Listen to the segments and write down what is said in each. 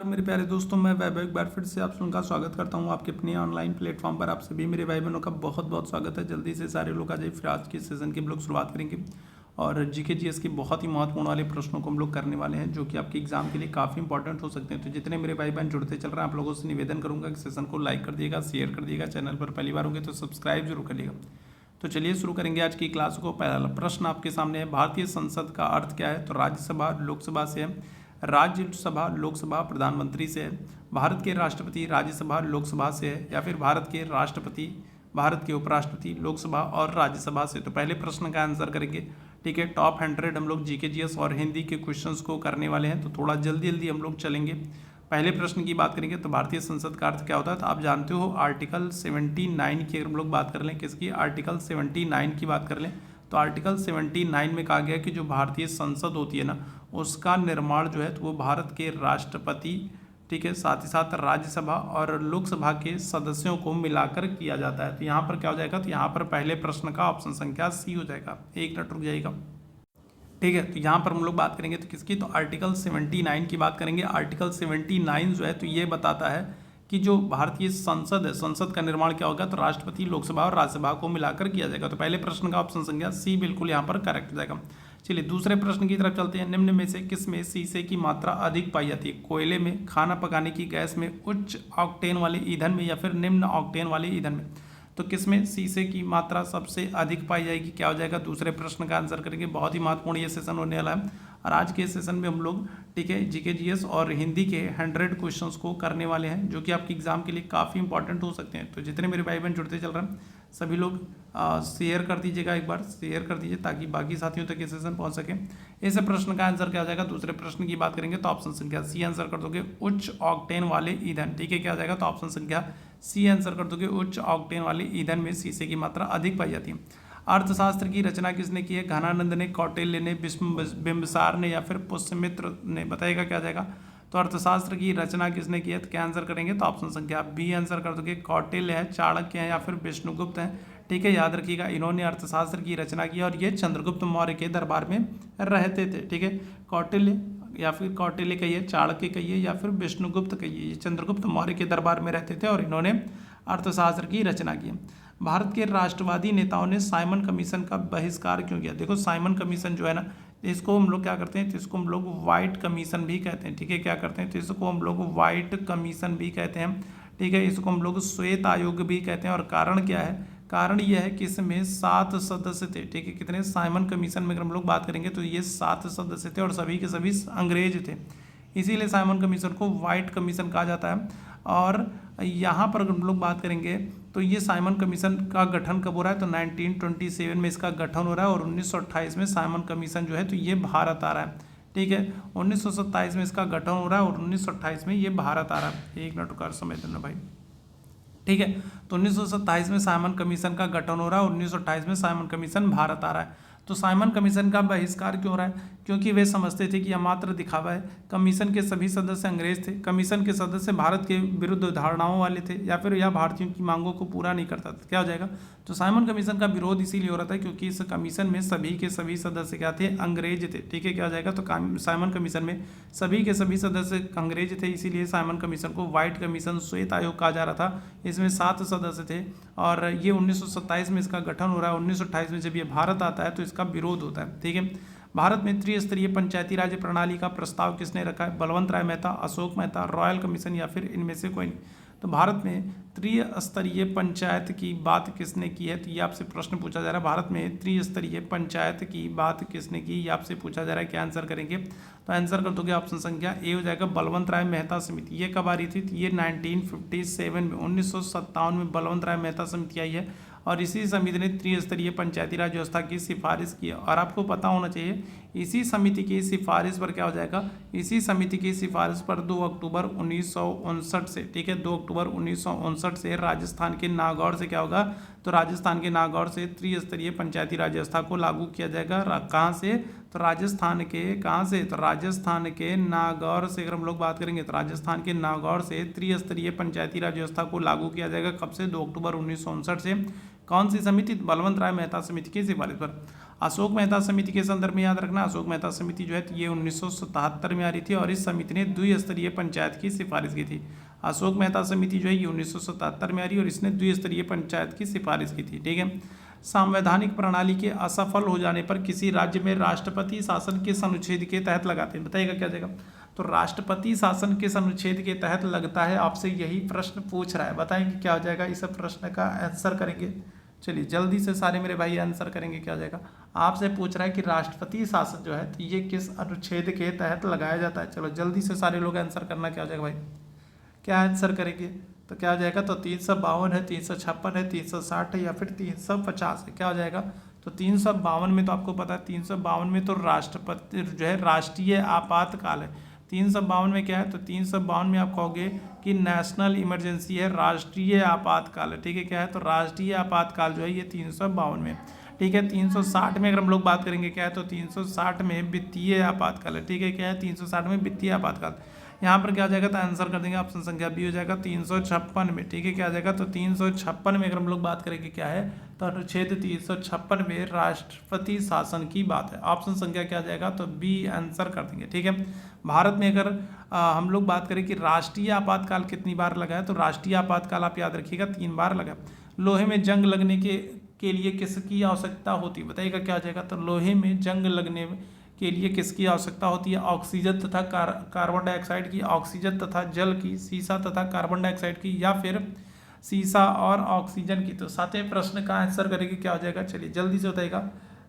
मेरे प्यारे दोस्तों, मैं वैभव एक बार फिर से आप सबका स्वागत करता हूं आपके अपने ऑनलाइन प्लेटफॉर्म पर। आप सभी मेरे भाई बहनों का बहुत बहुत स्वागत है। जल्दी से सारे लोग आ जाइए, फिर आज के सेशन की हम लोग शुरुआत करेंगे और जीके जीएस के बहुत ही महत्वपूर्ण वाले प्रश्नों को हम लोग करने वाले हैं, जो कि आपके एग्जाम के लिए काफ़ी इंपॉर्टेंट हो सकते हैं। तो जितने मेरे भाई बहन जुड़ते चल रहे हैं, आप लोगों से निवेदन करूँगा कि सेशन को लाइक कर दिएगा, शेयर कर दिएगा, चैनल पर पहली बार होंगे तो सब्सक्राइब जरूर करिएगा। तो चलिए शुरू करेंगे आज की क्लास को। पहला प्रश्न आपके सामने है, भारतीय संसद का अर्थ क्या है? तो राज्यसभा लोकसभा से है, राज्यसभा लोकसभा प्रधानमंत्री से है, भारत के राष्ट्रपति राज्यसभा लोकसभा से है, या फिर भारत के राष्ट्रपति भारत के उपराष्ट्रपति लोकसभा और राज्यसभा से। तो पहले प्रश्न का आंसर करेंगे। ठीक है, टॉप 100 हम लोग जीके जीएस और हिंदी के क्वेश्चंस को करने वाले हैं, तो थोड़ा जल्दी जल्दी हम लोग चलेंगे। पहले प्रश्न की बात करेंगे तो भारतीय संसद का अर्थ क्या होता है? तो आप जानते हो आर्टिकल 79 की अगर हम लोग बात कर लें, किसकी? आर्टिकल 79 की बात कर लें तो आर्टिकल 79 में कहा गया कि जो भारतीय संसद होती है ना, उसका निर्माण जो है तो वो भारत के राष्ट्रपति, ठीक है, साथ ही साथ राज्यसभा और लोकसभा के सदस्यों को मिलाकर किया जाता है। तो यहाँ पर क्या हो जाएगा? तो यहाँ पर पहले प्रश्न का ऑप्शन संख्या सी हो जाएगा। एक मिनट रुक जाइएगा। ठीक है, तो यहाँ पर हम लोग बात करेंगे तो किसकी? तो आर्टिकल 79 की बात करेंगे। आर्टिकल 79 जो है तो ये बताता है कि जो भारतीय संसद है, संसद का निर्माण क्या होगा? तो राष्ट्रपति, लोकसभा और राज्यसभा को मिलाकर किया जाएगा। तो पहले प्रश्न का ऑप्शन संख्या सी बिल्कुल यहाँ पर करेक्ट हो जाएगा। चलिए दूसरे प्रश्न की तरफ चलते हैं। निम्न में से किस में शीशे की मात्रा अधिक पाई जाती है? कोयले में, खाना पकाने की गैस में, उच्च ऑक्टेन वाले ईंधन में, या फिर निम्न ऑक्टेन वाले ईंधन में। तो किसमें शीशे की मात्रा सबसे अधिक पाई जाएगी? क्या हो जाएगा? दूसरे प्रश्न का आंसर करेंगे। बहुत ही महत्वपूर्ण ये सेशन होने वाला है और आज के सेशन में हम लोग, ठीक है, जीके जीएस और हिंदी के 100 क्वेश्चंस को करने वाले हैं, जो कि आपके एग्जाम के लिए काफ़ी इंपॉर्टेंट हो सकते हैं। तो जितने मेरे भाई बहन जुड़ते चल रहे हैं, सभी लोग शेयर कर दीजिएगा, एक बार शेयर कर दीजिए ताकि बाकी साथियों तक ये सेशन पहुंच सके। इस प्रश्न का आंसर क्या हो जाएगा? दूसरे प्रश्न की बात करेंगे तो ऑप्शन संख्या सी आंसर कर दोगे, उच्च ऑक्टेन वाले ईंधन। ठीक है, क्या हो जाएगा? तो ऑप्शन संख्या सी आंसर कर दोगे, उच्च ऑक्टेन वाले ईंधन में शीशे की मात्रा अधिक पाई जाती है। अर्थशास्त्र की रचना किसने की है? घनानंद ने, कौटिल्य ने, बिंबिसार ने, या फिर पुष्यमित्र ने। बताइएगा क्या जाएगा? तो अर्थशास्त्र की रचना किसने की है? तो क्या आंसर करेंगे? तो ऑप्शन संख्या बी आंसर कर दोगे, कौटिल्य है, चाणक्य है, या फिर विष्णुगुप्त है। ठीक है, याद रखिएगा, इन्होंने अर्थशास्त्र की रचना की और ये चंद्रगुप्त मौर्य के दरबार में रहते थे। ठीक है, कौटिल्य या फिर कौटिल्य कहिए, चाणक्य कहिए, या फिर विष्णुगुप्त कहिए, ये चंद्रगुप्त मौर्य के दरबार में रहते थे और इन्होंने अर्थशास्त्र की रचना की। भारत के राष्ट्रवादी नेताओं ने साइमन कमीशन का बहिष्कार क्यों किया? देखो, साइमन कमीशन जो है ना, इसको हम लोग क्या करते हैं? तो इसको हम लोग वाइट कमीशन भी कहते हैं। ठीक है, क्या करते हैं? तो इसको हम लोग वाइट कमीशन भी कहते हैं। ठीक है, इसको हम लोग श्वेत आयोग भी कहते हैं। और कारण क्या है? कारण यह है कि इसमें 7 सदस्य थे। ठीक है, कितने? साइमन कमीशन में अगर हम लोग बात करेंगे तो ये 7 सदस्य थे और सभी के सभी अंग्रेज थे, इसीलिए साइमन कमीशन को वाइट कमीशन कहा जाता है। और यहाँ पर अगर हम लोग बात करेंगे तो ये साइमन कमीशन का गठन कब हो रहा है? तो 1927 में इसका गठन हो रहा है और 1928 में साइमन कमीशन जो है तो ये भारत आ रहा है। ठीक है, 1927 में इसका गठन हो रहा है और 1928 में ये भारत आ रहा है। एक मिनट का समय देना भाई। ठीक है, तो 1927 में साइमन कमीशन का गठन हो रहा है और 1928 में साइमन कमीशन भारत आ रहा है। तो साइमन कमीशन का बहिष्कार क्यों हो रहा है? क्योंकि वे समझते थे कि यह मात्र दिखावा है। कमीशन के सभी सदस्य अंग्रेज थे। कमीशन के सदस्य भारत के विरुद्ध धारणाओं वाले थे, या फिर यह भारतीयों की मांगों को पूरा नहीं करता था। क्या हो जाएगा? तो साइमन कमीशन का विरोध इसीलिए हो रहा था क्योंकि इस कमीशन में सभी के सभी सदस्य क्या थे? अंग्रेज थे। ठीक है, क्या हो जाएगा? तो साइमन कमीशन में सभी के सभी सदस्य अंग्रेज थे, इसीलिए साइमन कमीशन को व्हाइट कमीशन, श्वेत आयोग कहा जा रहा था। इसमें 7 सदस्य थे और ये 1927 में इसका गठन हो रहा है। 1928 में जब ये भारत आता है तो इसका विरोध होता है। ठीक है, भारत में त्रिस्तरीय पंचायती राज प्रणाली का प्रस्ताव किसने रखा है? बलवंत राय मेहता, अशोक मेहता, रॉयल कमीशन, या फिर इनमें से कोई नहीं। तो भारत में त्रिस्तरीय पंचायत की बात किसने की है? तो ये आपसे प्रश्न पूछा जा रहा है, भारत में त्रिस्तरीय पंचायत की बात किसने की, ये आपसे पूछा जा रहा है। क्या आंसर करेंगे? तो आंसर कर दोगे ऑप्शन संख्या ए हो जाएगा, बलवंत राय मेहता समिति। ये कब आ रही थी? तो ये 1957 में, 1957 में बलवंत राय मेहता समिति आई है और इसी समिति ने त्रिस्तरीय पंचायती राज व्यवस्था की सिफारिश की। और आपको पता होना चाहिए, इसी समिति की सिफारिश पर क्या हो जाएगा? इसी समिति की सिफारिश पर 2 अक्टूबर 1959 से, ठीक है, 2 अक्टूबर 1959 से राजस्थान के नागौर से क्या होगा? तो राजस्थान के नागौर से त्रिस्तरीय पंचायती राज व्यवस्था को लागू किया जाएगा। कहाँ से? तो राजस्थान के, कहाँ से? तो राजस्थान के नागौर से अगर हम लोग बात करेंगे तो राजस्थान के नागौर से त्रिस्तरीय पंचायती राज व्यवस्था को लागू किया जाएगा। कब से? 2 अक्टूबर 1959 से। कौन सी समिति? बलवंत राय मेहता समिति की सिफारिश पर। अशोक मेहता समिति के संदर्भ में याद रखना, अशोक मेहता समिति जो है ये 1977 में आ रही थी और इस समिति ने द्विस्तरीय पंचायत की सिफारिश की थी। अशोक मेहता समिति जो है ये 1977 में आ रही और इसने द्विस्तरीय पंचायत की सिफारिश की थी। ठीक है। संवैधानिक प्रणाली के असफल हो जाने पर किसी राज्य में राष्ट्रपति शासन किस अनुच्छेद के तहत लगाते हैं, बताइएगा क्या जाएगा। तो राष्ट्रपति शासन किस अनुच्छेद के तहत लगता है, आपसे यही प्रश्न पूछ रहा है, बताएंगे क्या हो जाएगा। इस प्रश्न का आंसर करेंगे, चलिए जल्दी से सारे मेरे भाई आंसर करेंगे क्या हो जाएगा। आपसे पूछ रहा है कि राष्ट्रपति शासन जो है तो ये किस अनुच्छेद के तहत लगाया जाता है। चलो जल्दी से सारे लोग आंसर करना, क्या हो जाएगा भाई, क्या आंसर करेंगे। तो क्या हो जाएगा, तो 352 है, 356 है, 360 है या फिर 350 है, क्या हो जाएगा। तो 352 में तो आपको पता है, 352 में तो राष्ट्रपति जो है राष्ट्रीय आपातकाल है। 352 में क्या है, तो 352 में आप कहोगे कि नेशनल इमरजेंसी है, राष्ट्रीय आपातकाल है। ठीक है, क्या है, तो राष्ट्रीय आपातकाल जो है ये 352 में। ठीक है, 360 में अगर हम लोग बात करेंगे क्या है, तो 360 में वित्तीय आपातकाल है। ठीक है, क्या है, 360 में वित्तीय आपातकाल। यहाँ पर क्या आ जाएगा, तो आंसर कर देंगे, ऑप्शन संख्या बी हो जाएगा 356 में। ठीक है, क्या आ जाएगा, तो 356 में अगर हम लोग बात करेंगे क्या है, तो अनुच्छेद 356 में राष्ट्रपति शासन की बात है। ऑप्शन संख्या क्या आ जाएगा, तो बी आंसर कर देंगे। ठीक है, भारत में अगर हम लोग बात करें कि राष्ट्रीय आपातकाल कितनी बार लगा है, तो राष्ट्रीय आपातकाल आप याद रखिएगा 3 बार लगा। लोहे में जंग लगने के लिए किसकी आवश्यकता होती है, बताइएगा क्या आ जाएगा। तो लोहे में जंग लगने के लिए किसकी आवश्यकता होती है, ऑक्सीजन तथा कार्बन डाइऑक्साइड की, ऑक्सीजन तथा जल की, सीसा तथा कार्बन डाइऑक्साइड की, या फिर सीसा और ऑक्सीजन की। तो सातवें प्रश्न का आंसर करेंगे क्या हो जाएगा, चलिए जल्दी से बताइएगा।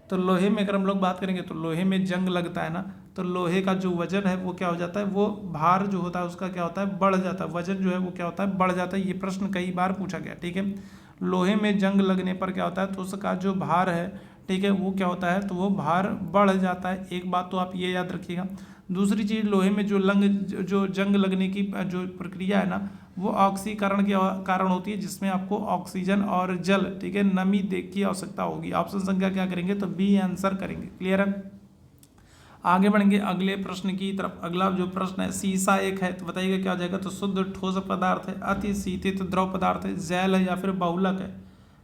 तो लोहे में अगर हम लोग बात करेंगे तो लोहे में जंग लगता है ना, तो लोहे का जो वजन है वो क्या हो जाता है, वो भार जो होता है उसका क्या होता है, बढ़ जाता है। वजन जो है वो क्या होता है, बढ़ जाता है। ये प्रश्न कई बार पूछा गया। ठीक है, लोहे में जंग लगने पर क्या होता है, तो उसका जो भार है, ठीक है, वो क्या होता है, तो वो भार बढ़ जाता है। एक बात तो आप ये याद रखिएगा। दूसरी चीज़, लोहे में जो जंग लगने की जो प्रक्रिया है ना, वो ऑक्सीकरण के कारण होती है, जिसमें आपको ऑक्सीजन और जल, ठीक है, नमी की आवश्यकता होगी। ऑप्शन संख्या क्या करेंगे, तो बी आंसर करेंगे। क्लियर है, आगे बढ़ेंगे अगले प्रश्न की तरफ। अगला जो प्रश्न है, सीसा एक है, तो बताइएगा क्या हो जाएगा। तो शुद्ध ठोस पदार्थ है, अति शीतित द्रव पदार्थ है, जैल है या फिर बहुलक है,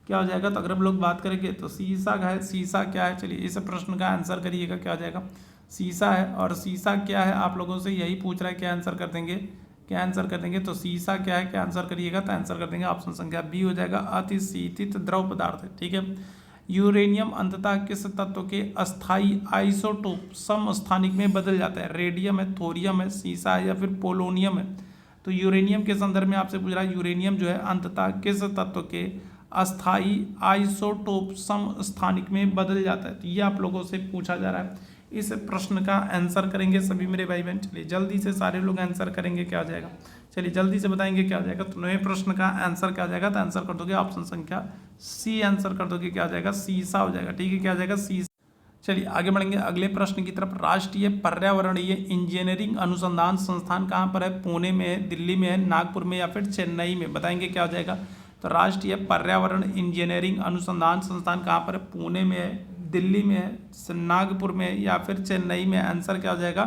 क्या हो जाएगा। तो अगर हम लोग बात करेंगे तो सीसा है, सीसा क्या है, चलिए इस प्रश्न का आंसर करिएगा, क्या हो जाएगा। सीसा है, और सीसा क्या है, आप लोगों से यही पूछ रहा है, क्या आंसर कर देंगे, क्या आंसर कर देंगे। तो सीसा क्या है, क्या आंसर करिएगा, तो आंसर कर देंगे ऑप्शन संख्या बी हो जाएगा, अति शीतित द्रव पदार्थ है। ठीक है, यूरेनियम अंततः किस तत्व के अस्थाई आइसोटोप समस्थानिक में बदल जाता है, रेडियम है, थोरियम है, सीसा है या फिर पोलोनियम है। तो यूरेनियम के संदर्भ में आपसे पूछ रहा है, यूरेनियम जो है अंततः किस तत्व के अस्थाई आइसोटोप समस्थानिक में बदल जाता है। तो ये आप लोगों से पूछा जा रहा है। इस प्रश्न का आंसर करेंगे सभी मेरे भाई बहन। चलिए जल्दी से सारे लोग आंसर करेंगे, क्या हो जाएगा, चलिए जल्दी से बताएंगे क्या हो जाएगा। तो नए प्रश्न का आंसर क्या हो जाएगा, तो आंसर कर दोगे ऑप्शन संख्या सी आंसर कर दोगे, क्या हो जाएगा, सीसा हो जाएगा। ठीक है, क्या हो जाएगा, सी। चलिए आगे बढ़ेंगे अगले प्रश्न की तरफ। राष्ट्रीय पर्यावरणीय इंजीनियरिंग अनुसंधान संस्थान कहाँ पर है, पुणे में है, दिल्ली में है, नागपुर में या फिर चेन्नई में, बताएंगे क्या हो जाएगा। तो राष्ट्रीय पर्यावरण इंजीनियरिंग अनुसंधान संस्थान कहाँ पर है, पुणे में है, दिल्ली में है, नागपुर में है या फिर चेन्नई में। आंसर क्या हो जाएगा,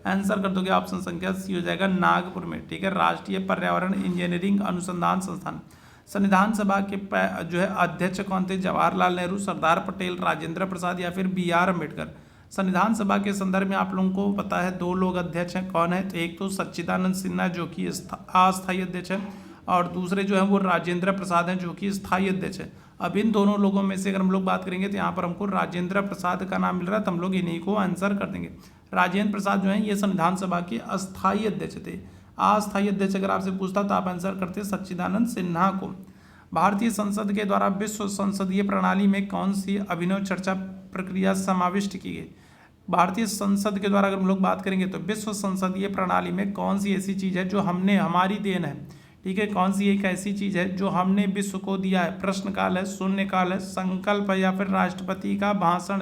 आंसर कर दोगे ऑप्शन संख्या सी हो जाएगा, नागपुर में। ठीक है, राष्ट्रीय पर्यावरण इंजीनियरिंग अनुसंधान संस्थान। संविधान सभा के जो है अध्यक्ष कौन थे, जवाहरलाल नेहरू, सरदार पटेल, राजेंद्र प्रसाद या फिर बी आर अम्बेडकर। संविधान सभा के संदर्भ में आप लोगों को पता है 2 लोग अध्यक्ष हैं, कौन है, तो एक तो सच्चिदानंद सिन्हा जो कि अस्थायी अध्यक्ष है, और दूसरे जो है वो राजेंद्र प्रसाद हैं जो कि स्थायी अध्यक्ष है। अब इन दोनों लोगों में से अगर हम लोग बात करेंगे तो यहाँ पर हमको राजेंद्र प्रसाद का नाम मिल रहा है, तो हम लोग इन्हीं को आंसर कर देंगे। राजेंद्र प्रसाद जो है ये संविधान सभा के अस्थायी अध्यक्ष थे। अस्थायी अध्यक्ष अगर आपसे पूछता तो आप आंसर करते सच्चिदानंद सिन्हा को। भारतीय संसद के द्वारा विश्व संसदीय प्रणाली में कौन सी अभिनव चर्चा प्रक्रिया समाविष्ट की गई। भारतीय संसद के द्वारा अगर हम लोग बात करेंगे तो विश्व संसदीय प्रणाली में कौन सी ऐसी चीज़ है जो हमने, हमारी देन है, ठीक है, कौन सी एक ऐसी चीज़ है जो हमने विश्व को दिया है। प्रश्नकाल है, शून्यकाल है, संकल्प है या फिर राष्ट्रपति का भाषण,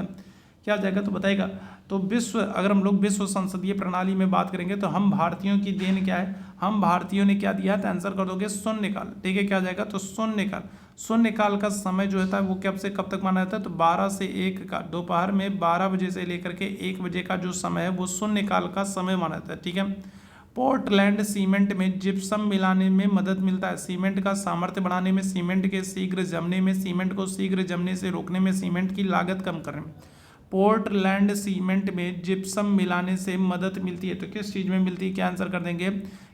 क्या हो जाएगा, तो बताएगा। तो विश्व, अगर हम लोग विश्व संसदीय प्रणाली में बात करेंगे तो हम भारतीयों की देन क्या है, हम भारतीयों ने क्या दिया है, तो आंसर कर दोगे शून्यकाल। ठीक है, क्या हो जाएगा, तो शून्यकाल। शून्यकाल का समय जो होता है वो कब से कब तक माना जाता है, तो 12 से 1 का, दोपहर में 12 बजे से लेकर के 1 बजे का जो समय है वो शून्यकाल का समय माना जाता है। ठीक है, पोर्टलैंड सीमेंट में जिप्सम मिलाने में मदद मिलता है। सीमेंट का सामर्थ्य बढ़ाने में, सीमेंट के शीघ्र जमने में, सीमेंट को शीघ्र जमने से रोकने में, सीमेंट की लागत कम करने में। पोर्टलैंड सीमेंट में जिप्सम मिलाने से मदद मिलती है। तो किस चीज़ में मिलती है, क्या आंसर कर देंगे,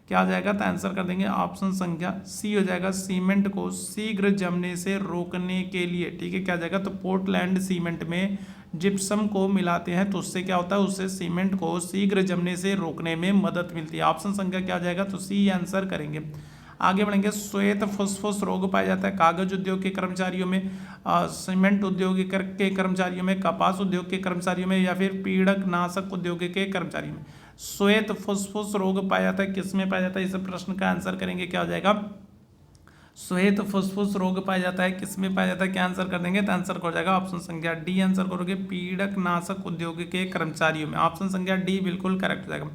क्या आ जाएगा, तो आंसर कर देंगे ऑप्शन संख्या सी हो जाएगा, सीमेंट को शीघ्र जमने से रोकने के लिए। ठीक है, क्या आ जाएगा, तो पोर्टलैंड सीमेंट में जिप्सम को मिलाते हैं तो उससे क्या होता है, उससे सीमेंट को शीघ्र जमने से रोकने में मदद मिलती है। ऑप्शन संख्या क्या आ जाएगा, तो सी आंसर करेंगे। आगे बढ़ेंगे, श्वेत फुस्फुस रोग पाया जाता है कागज उद्योग के कर्मचारियों में, सीमेंट उद्योग के कर्मचारियों में, कपास उद्योग के कर्मचारियों में, या फिर पीड़क नाशक उद्योग के कर्मचारियों में। श्वेत फुस्फुस रोग पाया जाता है, किस में पाया जाता है, इस प्रश्न का आंसर करेंगे, क्या हो जाएगा, श्वेत फुस्फुस रोग पाया जाता है, किस में पाया जाता है, क्या आंसर कर देंगे, तो आंसर हो जाएगा ऑप्शन संख्या डी आंसर करोगे, पीड़क नाशक उद्योग के कर्मचारियों में। ऑप्शन संख्या डी बिल्कुल करेक्ट हो जाएगा।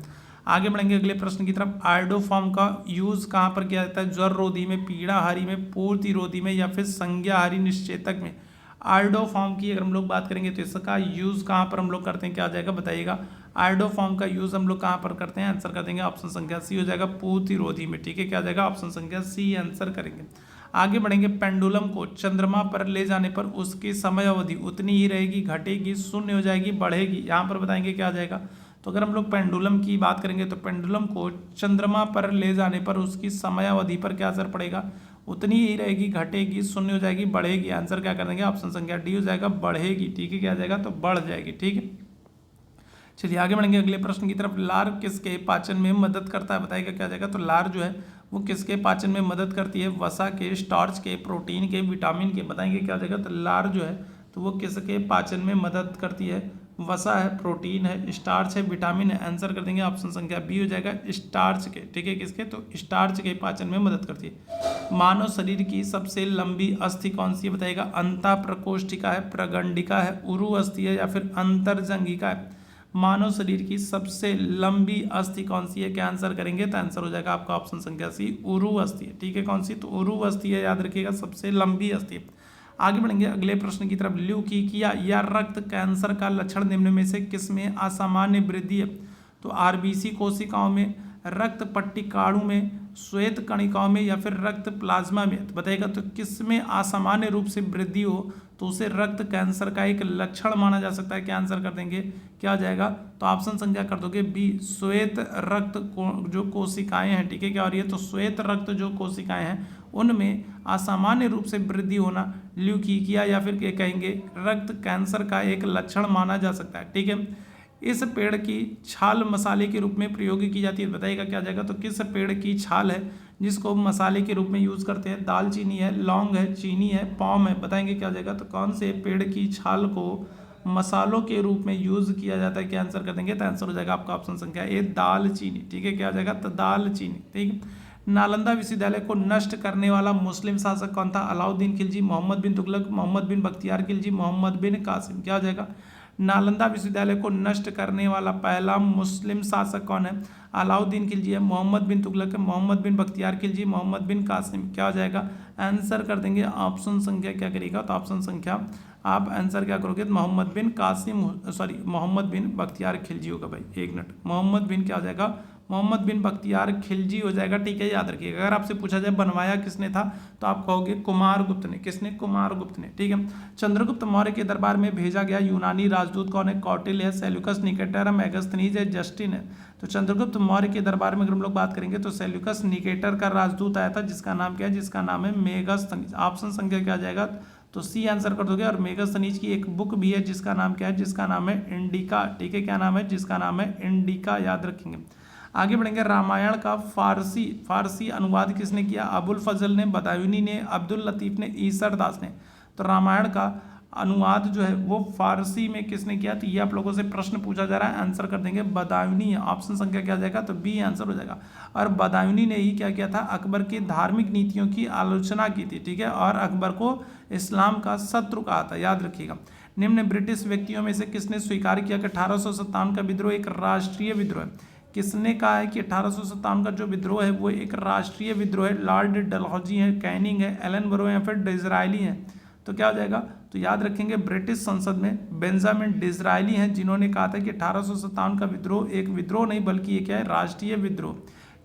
आगे बढ़ेंगे अगले प्रश्न की तरफ, आयोडोफॉर्म का यूज कहाँ पर किया जाता है, ज्वर रोधी में, पीड़ाहारी में, पूर्ति रोधी में, या फिर संज्ञाहारी निश्चेतक में। आयोडोफॉर्म की अगर हम लोग बात करेंगे तो इसका यूज कहाँ पर हम लोग करते हैं, क्या आ जाएगा बताइएगा, आयोडोफॉर्म का यूज हम लोग कहाँ पर करते हैं, आंसर कर देंगे ऑप्शन संख्या सी हो जाएगा, पूर्ति रोधी में। ठीक है, क्या आ जाएगा, ऑप्शन संख्या सी आंसर करेंगे। आगे बढ़ेंगे, पेंडुलम को चंद्रमा पर ले जाने पर उसकी समय अवधि उतनी ही रहेगी, घटेगी, शून्य हो जाएगी, बढ़ेगी, यहाँ पर बताएंगे क्या आ जाएगा। तो अगर हम लोग पेंडुलम की बात करेंगे तो पेंडुलम को चंद्रमा पर ले जाने पर उसकी समय अवधि पर क्या असर पड़ेगा, उतनी ही रहेगी, घटेगी, शून्य हो जाएगी, बढ़ेगी। आंसर क्या कर देंगे, ऑप्शन संख्या डी हो जाएगा, बढ़ेगी। ठीक है, क्या आ जाएगा, तो बढ़ जाएगी। ठीक है, चलिए आगे बढ़ेंगे अगले प्रश्न की तरफ, लार किसके पाचन में मदद करता है, बताइएगा क्या आ जाएगा। तो लार जो है वो किसके पाचन में मदद करती है, वसा के, स्टार्च के, प्रोटीन के, विटामिन के, बताएंगे क्या आ जाएगा। तो लार जो है तो वो किसके पाचन में मदद करती है, वसा है, प्रोटीन है, स्टार्च है, विटामिन है। आंसर कर देंगे ऑप्शन संख्या बी हो जाएगा, स्टार्च के। ठीक है, किसके, तो स्टार्च के पाचन में मदद करती है। मानव शरीर की सबसे लंबी अस्थि कौन सी है, बताइएगा। अंतः प्रकोष्ठिका है, प्रगंडिका है, उरु अस्थि है, या फिर अंतर्जंगिका है। मानव शरीर की सबसे लंबी अस्थि कौन सी है, क्या आंसर करेंगे, तो आंसर हो जाएगा आपका ऑप्शन संख्या सी, उरु अस्थि है। ठीक है, कौन सी, तो उरु अस्थि है, याद रखिएगा, सबसे लंबी अस्थि है। आगे बढ़ेंगे अगले प्रश्न की तरफ, ल्यूकीकिया या रक्त कैंसर का लक्षण निम्न में से किसमें असामान्य वृद्धि है। तो आरबीसी कोशिकाओं में, रक्त पट्टिकाणु में, श्वेत कणिकाओं में, या फिर रक्त प्लाज्मा में। तो बताइएगा तो किसमें असामान्य रूप से वृद्धि हो तो उसे रक्त कैंसर का एक लक्षण माना जा सकता है। क्या आंसर कर देंगे, क्या आ जाएगा, तो ऑप्शन संख्या कर दोगे बी, श्वेत रक्त जो कोशिकाएं हैं। ठीक है, क्या हो रही है, तो श्वेत रक्त जो कोशिकाएं हैं उनमें असामान्य रूप से वृद्धि होना ल्यूकीकिया या फिर क्या कहेंगे रक्त कैंसर का एक लक्षण माना जा सकता है। ठीक है, इस पेड़ की छाल मसाले के रूप में प्रयोग की जाती है, बताइएगा क्या आ जाएगा। तो किस पेड़ की छाल है जिसको मसाले के रूप में यूज करते हैं, दालचीनी है, लौंग है, चीनी है, पॉम है, बताएंगे क्या आ जाएगा। तो कौन से पेड़ की छाल को मसालों के रूप में यूज किया जाता है, क्या आंसर कर देंगे, तो आंसर हो जाएगा आपका ऑप्शन संख्या ए, दालचीनी। ठीक है, क्या आ जाएगा, तो दालचीनी। ठीक है, नालंदा विश्वविद्यालय को नष्ट करने वाला मुस्लिम शासक कौन था, अलाउद्दीन खिलजी, मोहम्मद बिन तुगलक, मोहम्मद बिन बख्तियार खिलजी, मोहम्मद बिन कासिम। क्या हो जाएगा, नालंदा विश्वविद्यालय को नष्ट करने वाला पहला मुस्लिम शासक कौन है, अलाउद्दीन खिलजी है, मोहम्मद बिन तुगलक है, मोहम्मद बिन बख्तियार खिलजी, मोहम्मद बिन कासिम। क्या हो जाएगा, आंसर कर देंगे ऑप्शन संख्या क्या करेगा, तो ऑप्शन संख्या आप आंसर क्या करोगे, मोहम्मद बिन कासिम, सॉरी मोहम्मद बिन बख्तियार खिलजी होगा भाई, एक मिनट, मोहम्मद बिन क्या हो जाएगा, मोहम्मद बिन बख्तियार खिलजी हो जाएगा। ठीक है, याद रखिएगा। अगर आपसे पूछा जाए बनवाया किसने था तो आप कहोगे कुमारगुप्त ने। किसने, कुमारगुप्त ने। ठीक है, चंद्रगुप्त मौर्य के दरबार में भेजा गया यूनानी राजदूत कौन है, कौटिल्य है, सेल्यूकस निकेटर है, मेगास्थनीज है, जस्टिन है। तो चंद्रगुप्त मौर्य के दरबार में अगर हम लोग बात करेंगे तो सेल्यूकस निकेटर का राजदूत आया था जिसका नाम क्या है, जिसका नाम है मेगास्थनीज। ऑप्शन संख्या क्या आ जाएगा, तो सी आंसर कर दोगे। और मेगास्थनीज की एक बुक भी है जिसका नाम क्या है, जिसका नाम है इंडिका। ठीक है, क्या नाम है, जिसका नाम है इंडिका, याद रखेंगे। आगे बढ़ेंगे, रामायण का फारसी अनुवाद किसने किया, अबुल फजल ने, बदायूनी ने, अब्दुल लतीफ ने, ईसर दास ने। तो रामायण का अनुवाद जो है वो फारसी में किसने किया, तो ये आप लोगों से प्रश्न पूछा जा रहा है, आंसर कर देंगे बदायूनी है। ऑप्शन संख्या क्या आ जाएगा, तो बी आंसर हो जाएगा। और बदायूनी ने ही क्या किया था, अकबर की धार्मिक नीतियों की आलोचना की थी। ठीक है, और अकबर को इस्लाम का शत्रु कहा था, याद रखिएगा। निम्न ब्रिटिश व्यक्तियों में से किसने स्वीकार किया कि 1857 का विद्रोह एक राष्ट्रीय विद्रोह है। किसने कहा है कि 1857 का जो विद्रोह है वो एक राष्ट्रीय विद्रोह है, लॉर्ड डलहौजी है, कैनिंग है, एलन बरो या फिर डिज़रायली है। तो क्या हो जाएगा, तो याद रखेंगे ब्रिटिश संसद में बेंजामिन डिज़रायली हैं जिन्होंने कहा था कि 1857 का विद्रोह एक विद्रोह नहीं बल्कि ये क्या है, राष्ट्रीय विद्रोह।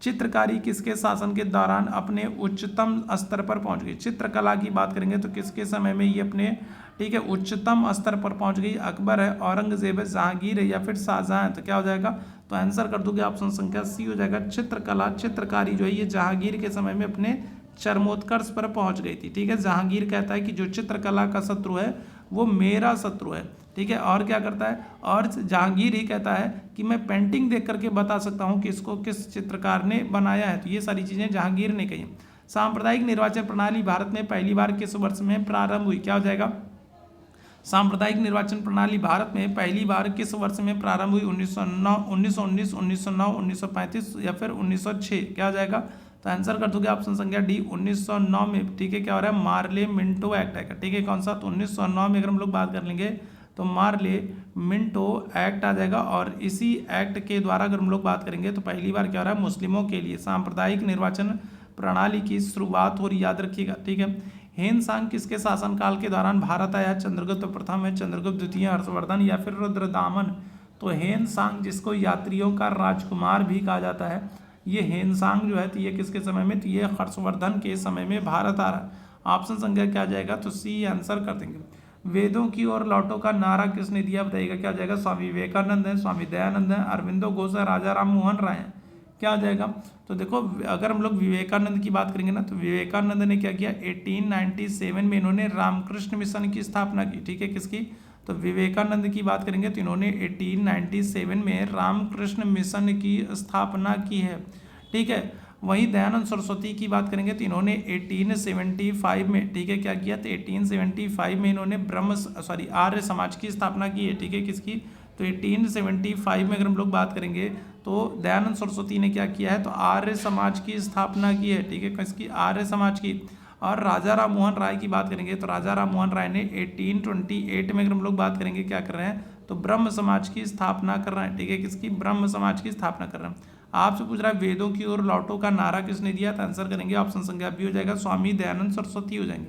चित्रकारी किसके शासन के दौरान अपने उच्चतम स्तर पर पहुंच गई? चित्रकला की बात करेंगे तो किसके समय में ये अपने, ठीक है, उच्चतम स्तर पर पहुंच गई? अकबर है, औरंगजेब है, जहांगीर है या फिर शाहजहां है? तो क्या हो जाएगा? तो आंसर कर दोगे ऑप्शन संख्या सी हो जाएगा। चित्रकला, चित्रकारी जो है ये जहांगीर के समय में अपने चरमोत्कर्ष पर पहुंच गई थी। ठीक है, जहांगीर कहता है कि जो चित्रकला का शत्रु है वो मेरा शत्रु है। ठीक है, और क्या करता है? और जहांगीर ही कहता है कि मैं पेंटिंग देख करके बता सकता हूँ कि इसको किस चित्रकार ने बनाया है। तो ये सारी चीज़ें जहांगीर ने कही। सांप्रदायिक निर्वाचन प्रणाली भारत में पहली बार किस वर्ष में प्रारंभ हुई? क्या हो जाएगा? सांप्रदायिक निर्वाचन प्रणाली भारत में पहली बार किस वर्ष में प्रारंभ हुई? 1909, 1919, 1909, 1935 या फिर 1906? क्या हो जाएगा? तो आंसर कर दोगे ऑप्शन संख्या डी 1909 में। ठीक है, क्या हो रहा है? मार्ले मिंटो एक्ट है। ठीक है, कौन सा? तो 1909 में अगर हम लोग बात कर लेंगे तो मार्ले मिंटो एक्ट आ जाएगा। और इसी एक्ट के द्वारा अगर हम लोग बात करेंगे तो पहली बार क्या हो रहा है? मुस्लिमों के लिए सांप्रदायिक निर्वाचन प्रणाली की शुरुआत हो रही, याद रखिएगा। ठीक है, हेनसांग किसके शासनकाल के दौरान भारत आया? चंद्रगुप्त प्रथम है, चंद्रगुप्त द्वितीय, हर्षवर्धन या फिर रुद्रदामन? तो हेनसांग, जिसको यात्रियों का राजकुमार भी कहा जाता है, ये हेनसांग जो है तो ये किसके समय में? तो ये हर्षवर्धन के समय में भारत आ रहा है। ऑप्शन संख्या क्या जाएगा? तो सी आंसर कर देंगे। वेदों की ओर लौटो का नारा किसने दिया? बताइएगा। क्या जाएगा? स्वामी विवेकानंद है, स्वामी दयानंद है, अरविंदो घोष है, राजा राम मोहन राय है? क्या हो जाएगा? तो देखो, अगर हम लोग विवेकानंद की बात करेंगे ना तो विवेकानंद ने क्या किया? 1897 में इन्होंने रामकृष्ण मिशन की स्थापना की। ठीक है, किसकी? तो विवेकानंद की बात करेंगे तो इन्होंने 1897 में रामकृष्ण मिशन की स्थापना की है। ठीक है, वहीं दयानंद सरस्वती की बात करेंगे तो इन्होंने 1875 में, ठीक है, क्या किया? तो 1875 में इन्होंने आर्य समाज की स्थापना की है। ठीक है, किसकी? तो 1875 में अगर हम लोग बात करेंगे तो दयानंद सरस्वती ने क्या किया है? तो आर्य समाज की स्थापना की है। ठीक है, किसकी? आर्य समाज की। और राजा राम मोहन राय की बात करेंगे तो राजा राम मोहन राय ने 1828 में अगर हम लोग बात करेंगे क्या कर रहे हैं? तो ब्रह्म समाज की स्थापना कर रहे हैं। ठीक है, किसकी? ब्रह्म समाज की स्थापना कर रहे हैं। आपसे पूछ रहा है वेदों की ओर लौटो का नारा किसने दिया? तो आंसर करेंगे ऑप्शन संख्या बी हो जाएगा, स्वामी दयानंद सरस्वती हो जाएंगे।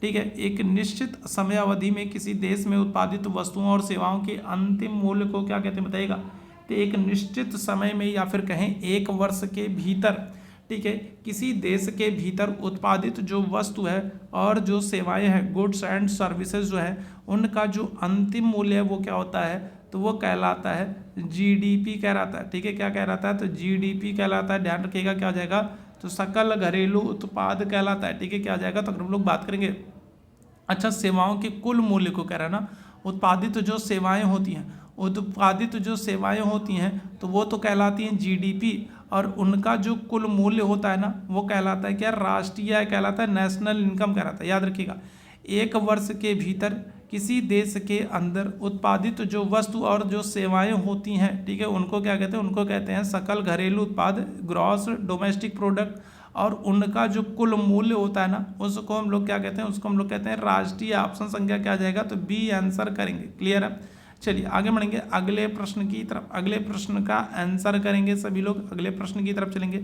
ठीक है, एक निश्चित समय अवधि में किसी देश में उत्पादित वस्तुओं और सेवाओं के अंतिम मूल्य को क्या कहते हैं? बताइएगा। तो एक निश्चित समय में या फिर कहें एक वर्ष के भीतर, ठीक है, किसी देश के भीतर उत्पादित जो वस्तु है और जो सेवाएं हैं, गुड्स एंड सर्विसेज जो है, उनका जो अंतिम मूल्य है वो क्या होता है? तो वो कहलाता है जीडीपी कहलाता है। ठीक है, क्या कहलाता है? तो जीडीपी कहलाता है। ध्यान रखिएगा, क्या हो जाएगा? तो सकल घरेलू उत्पाद कहलाता है। ठीक है, क्या आ जाएगा? तो अगर हम लोग बात करेंगे, अच्छा, सेवाओं के कुल मूल्य को कह रहा है ना, उत्पादित जो सेवाएं होती हैं, उत्पादित जो सेवाएं होती हैं तो वो तो कहलाती हैं जीडीपी, और उनका जो कुल मूल्य होता है ना वो कहलाता है क्या? राष्ट्रीय आय कहलाता है, नेशनल इनकम कहलाता है। याद रखिएगा, एक वर्ष के भीतर किसी देश के अंदर उत्पादित जो वस्तु और जो सेवाएं होती हैं, ठीक है, उनको क्या कहते हैं? उनको कहते हैं सकल घरेलू उत्पाद, ग्रॉस डोमेस्टिक प्रोडक्ट। और उनका जो कुल मूल्य होता है ना उसको हम लोग क्या कहते हैं? उसको हम लोग कहते हैं राष्ट्रीय। ऑप्शन संख्या क्या जाएगा? तो बी आंसर करेंगे। क्लियर है? चलिए आगे बढ़ेंगे अगले प्रश्न की तरफ। अगले प्रश्न का आंसर करेंगे सभी लोग। अगले प्रश्न की तरफ चलेंगे।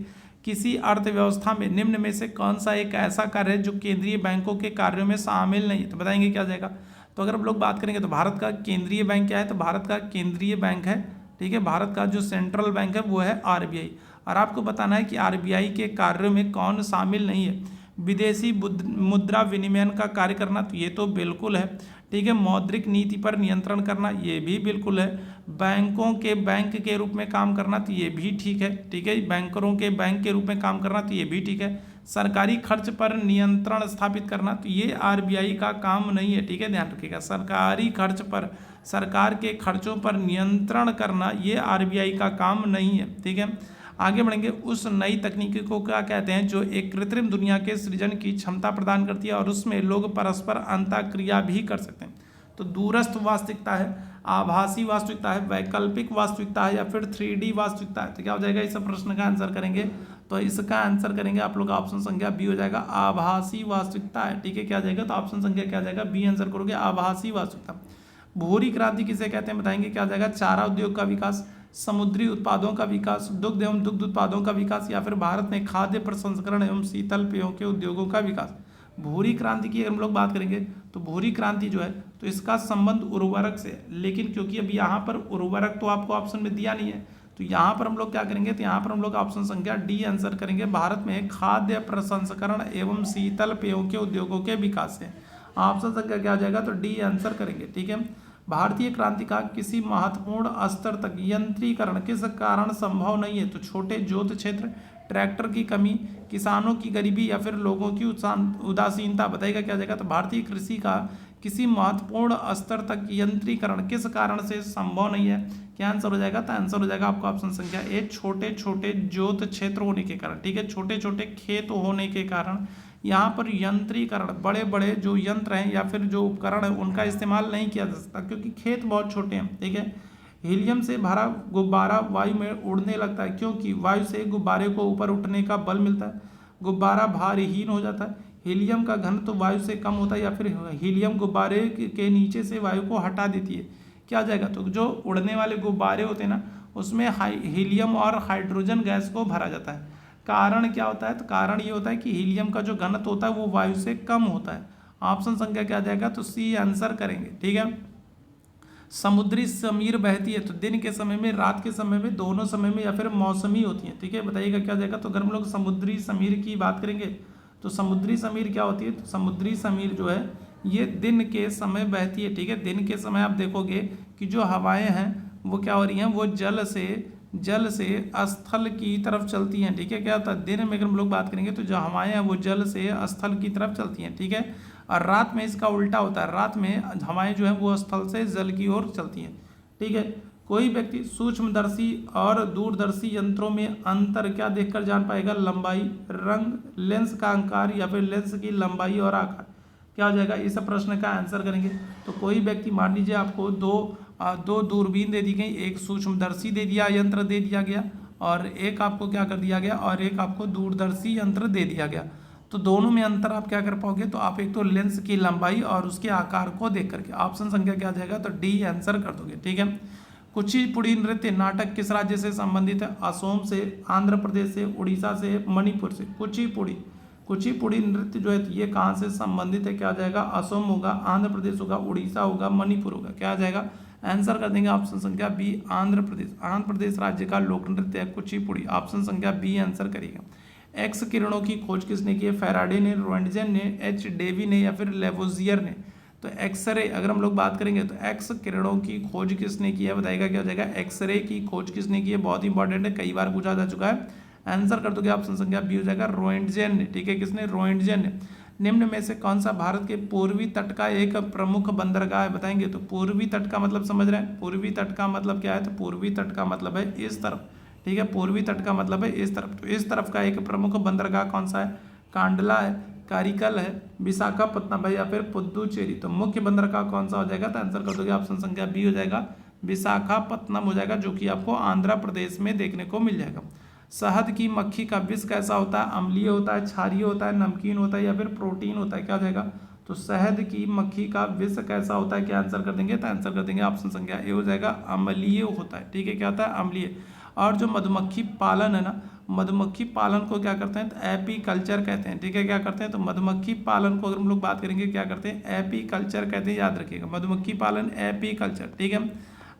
किसी अर्थव्यवस्था में निम्न में से कौन सा एक ऐसा कार्य है जो केंद्रीय बैंकों के कार्यों में शामिल नहीं है? तो बताएंगे क्या जाएगा। तो अगर हम लोग बात करेंगे तो भारत का केंद्रीय बैंक क्या है? तो भारत का केंद्रीय बैंक है, ठीक है, भारत का जो सेंट्रल बैंक है वो है आरबीआई। और आपको बताना है कि आरबीआई के कार्यों में कौन शामिल नहीं है। विदेशी मुद्रा विनिमय का कार्य करना, तो ये तो बिल्कुल है, ठीक है। मौद्रिक नीति पर नियंत्रण करना, ये भी बिल्कुल है। बैंकों के बैंक के रूप में काम करना, तो ये भी ठीक है, ठीक है। बैंकरों के बैंक के रूप में काम करना, तो ये भी ठीक है। सरकारी खर्च पर नियंत्रण स्थापित करना, तो ये आरबीआई का काम नहीं है, ठीक है, ध्यान रखिएगा। सरकारी खर्च पर, सरकार के खर्चों पर नियंत्रण करना, ये आरबीआई का काम नहीं है, ठीक है। आगे बढ़ेंगे। उस नई तकनीकी को क्या कहते हैं जो एक कृत्रिम दुनिया के सृजन की क्षमता प्रदान करती है और उसमें लोग परस्पर अंतःक्रिया भी कर सकते हैं। तो दूरस्थ वास्तविकता है, आभासी वास्तविकता है, वैकल्पिक वास्तविकता है, या फिर 3D वास्तविकता है। तो क्या हो जाएगा? इस प्रश्न का आंसर करेंगे, तो इसका आंसर करेंगे आप लोग ऑप्शन संख्या बी हो जाएगा, आभासी वास्तविकता है, ठीक है। क्या जाएगा? तो ऑप्शन संख्या क्या जाएगा? बी आंसर करोगे, आभासी वास्तविकता। भूरी क्रांति किसे कहते हैं? बताएंगे, क्या जाएगा? चारा उद्योग का विकास, समुद्री उत्पादों का विकास, दुग्ध एवं दुग्ध उत्पादों का विकास, या फिर भारत में खाद्य प्रसंस्करण एवं शीतल पेयों के उद्योगों का विकास। भूरी क्रांति की अगर हम लोग बात करेंगे तो भूरी क्रांति जो है तो इसका संबंध उर्वरक से है, लेकिन क्योंकि अभी यहाँ पर उर्वरक तो आपको ऑप्शन में दिया नहीं है, तो तो यहाँ पर हम लोग क्या करेंगे, तो यहाँ पर हम लोग ऑप्शन संख्या डी आंसर करेंगे। भारत में खाद्य प्रसंस्करण एवं शीतल पेयों के उद्योगों के विकास से, ऑप्शन संख्या क्या आ जाएगा, तो डी आंसर करेंगे। ठीक है। भारतीय क्रांति का किसी महत्वपूर्ण स्तर तक यंत्रीकरण किस कारण संभव नहीं है, तो छोटे जोत क्षेत्र, ट्रैक्टर की कमी, किसानों की गरीबी या फिर लोगों की उदासीनता। बताइएगा क्या जाएगा, तो भारतीय कृषि का किसी महत्वपूर्ण स्तर तक यंत्रीकरण किस कारण से संभव नहीं है। क्या आंसर हो जाएगा, तो आंसर हो जाएगा आपका ऑप्शन संख्या ए, छोटे छोटे जोत क्षेत्र होने के कारण। ठीक है, छोटे छोटे खेत होने के कारण यहाँ पर यंत्रीकरण, बड़े बड़े जो यंत्र हैं या फिर जो उपकरण है उनका इस्तेमाल नहीं किया जा सकता क्योंकि खेत बहुत छोटे हैं। ठीक है। हीलियम से भरा गुब्बारा वायु में उड़ने लगता है क्योंकि वायु से गुब्बारे को ऊपर उठने का बल मिलता है। गुब्बारा भारहीन हो जाता है। हीलियम का घन तो वायु से कम होता है या फिर हीलियम गुब्बारे के नीचे से वायु को हटा देती है। क्या आ जाएगा, तो जो उड़ने वाले गुब्बारे होते हैं ना उसमें हीलियम और हाइड्रोजन गैस को भरा जाता है। कारण क्या होता है, तो कारण ये होता है कि हीलियम का जो घनत्व होता है वो वायु से कम होता है। ऑप्शन संख्या क्या आ जाएगा, तो सी आंसर करेंगे। ठीक है। समुद्री समीर बहती है तो दिन के समय में, रात के समय में, दोनों समय में या फिर मौसमी होती है। ठीक है, बताइएगा क्या जाएगा, तो अगर हम लोग समुद्री समीर की बात करेंगे तो समुद्री समीर क्या होती है, तो समुद्री समीर जो है ये दिन के समय बहती है। ठीक है, दिन के समय आप देखोगे कि जो हवाएं हैं वो क्या हो रही हैं, वो जल से स्थल की तरफ चलती हैं। ठीक है, क्या होता है, दिन में अगर हम लोग बात करेंगे तो जो हवाएं हैं वो जल से स्थल की तरफ चलती हैं। ठीक है, और रात में इसका उल्टा होता है, रात में हवाएं जो है वो स्थल से जल की ओर चलती हैं। ठीक है, कोई व्यक्ति सूक्ष्मदर्शी और दूरदर्शी यंत्रों में अंतर क्या देखकर जान पाएगा, लंबाई, रंग, लेंस का आकार या फिर लेंस की लंबाई और आकार। क्या हो जाएगा, इस प्रश्न का आंसर करेंगे। तो कोई व्यक्ति, मान लीजिए आपको दो दूरबीन दे दी गई, एक सूक्ष्मदर्शी दे दिया यंत्र दे दिया गया और एक आपको क्या कर दिया गया, और एक आपको दूरदर्शी यंत्र दे दिया गया। तो दोनों में अंतर आप क्या कर पाओगे, तो आप एक तो लेंस की लंबाई और उसके आकार को देख करके, ऑप्शन संख्या क्या आ जाएगा, तो डी आंसर कर दोगे। ठीक है। कुचिपुड़ी नृत्य नाटक किस राज्य से संबंधित है, असम से, आंध्र प्रदेश से, उड़ीसा से, मणिपुर से। कुचिपुड़ी नृत्य जो है ये कहाँ से संबंधित है, क्या आ जाएगा, असम होगा, आंध्र प्रदेश होगा, उड़ीसा होगा, मणिपुर होगा। क्या आ जाएगा, आंसर कर देंगे ऑप्शन संख्या बी, आंध्र प्रदेश। आंध्र प्रदेश राज्य का लोक नृत्य है कुचिपुड़ी, ऑप्शन संख्या बी आंसर करिएगा। एक्स किरणों की खोज किसने की है, फैराडे ने, रोएंटजेन ने, एच डेवी ने या फिर लेवोजियर ने। तो एक्सरे अगर हम लोग बात करेंगे तो एक्स किरणों की खोज किसने की है, बताइएगा क्या हो जाएगा, एक्सरे की खोज किसने की है, बहुत इंपॉर्टेंट है, कई बार पूछा जा चुका है। आंसर कर दोगे ऑप्शन संख्या बी हो जाएगा, रोएंटजेन ने। ठीक है, किसने, रोएंटजेन ने। निम्न में से कौन सा भारत के पूर्वी तट का एक प्रमुख बंदरगाह है, बताएंगे। तो पूर्वी तट का मतलब समझ रहे हैं, पूर्वी तट का मतलब क्या है, तो पूर्वी तट का मतलब है इस तरफ। ठीक है, पूर्वी तट का मतलब है इस तरफ। तो इस तरफ का एक प्रमुख बंदरगाह कौन सा है, कांडला है, कारिकल है, विशाखापत्तनम है या फिर पुदुचेरी। तो मुख्य बंदरगाह कौन सा हो जाएगा, तो आंसर कर दोगे ऑप्शन संख्या बी हो जाएगा, विशाखापत्तनम हो जाएगा, जो कि आपको आंध्र प्रदेश में देखने को मिल जाएगा। शहद की मक्खी का विष कैसा होता है, अम्लीय होता है, क्षारीय होता है, नमकीन होता है या फिर प्रोटीन होता है। क्या हो जाएगा, तो शहद की मक्खी का विष कैसा होता है, क्या आंसर कर देंगे, तो आंसर कर देंगे ऑप्शन संख्या ए हो जाएगा, अम्लीय होता है। ठीक है, क्या होता है, अम्लीय। और जो मधुमक्खी पालन है ना, मधुमक्खी पालन को क्या करते हैं, तो एपीकल्चर कहते हैं। ठीक है, क्या करते हैं, तो मधुमक्खी पालन को अगर हम लोग बात करेंगे क्या करते हैं, एपीकल्चर कहते हैं, याद रखिएगा, मधुमक्खी पालन एपीकल्चर। ठीक है,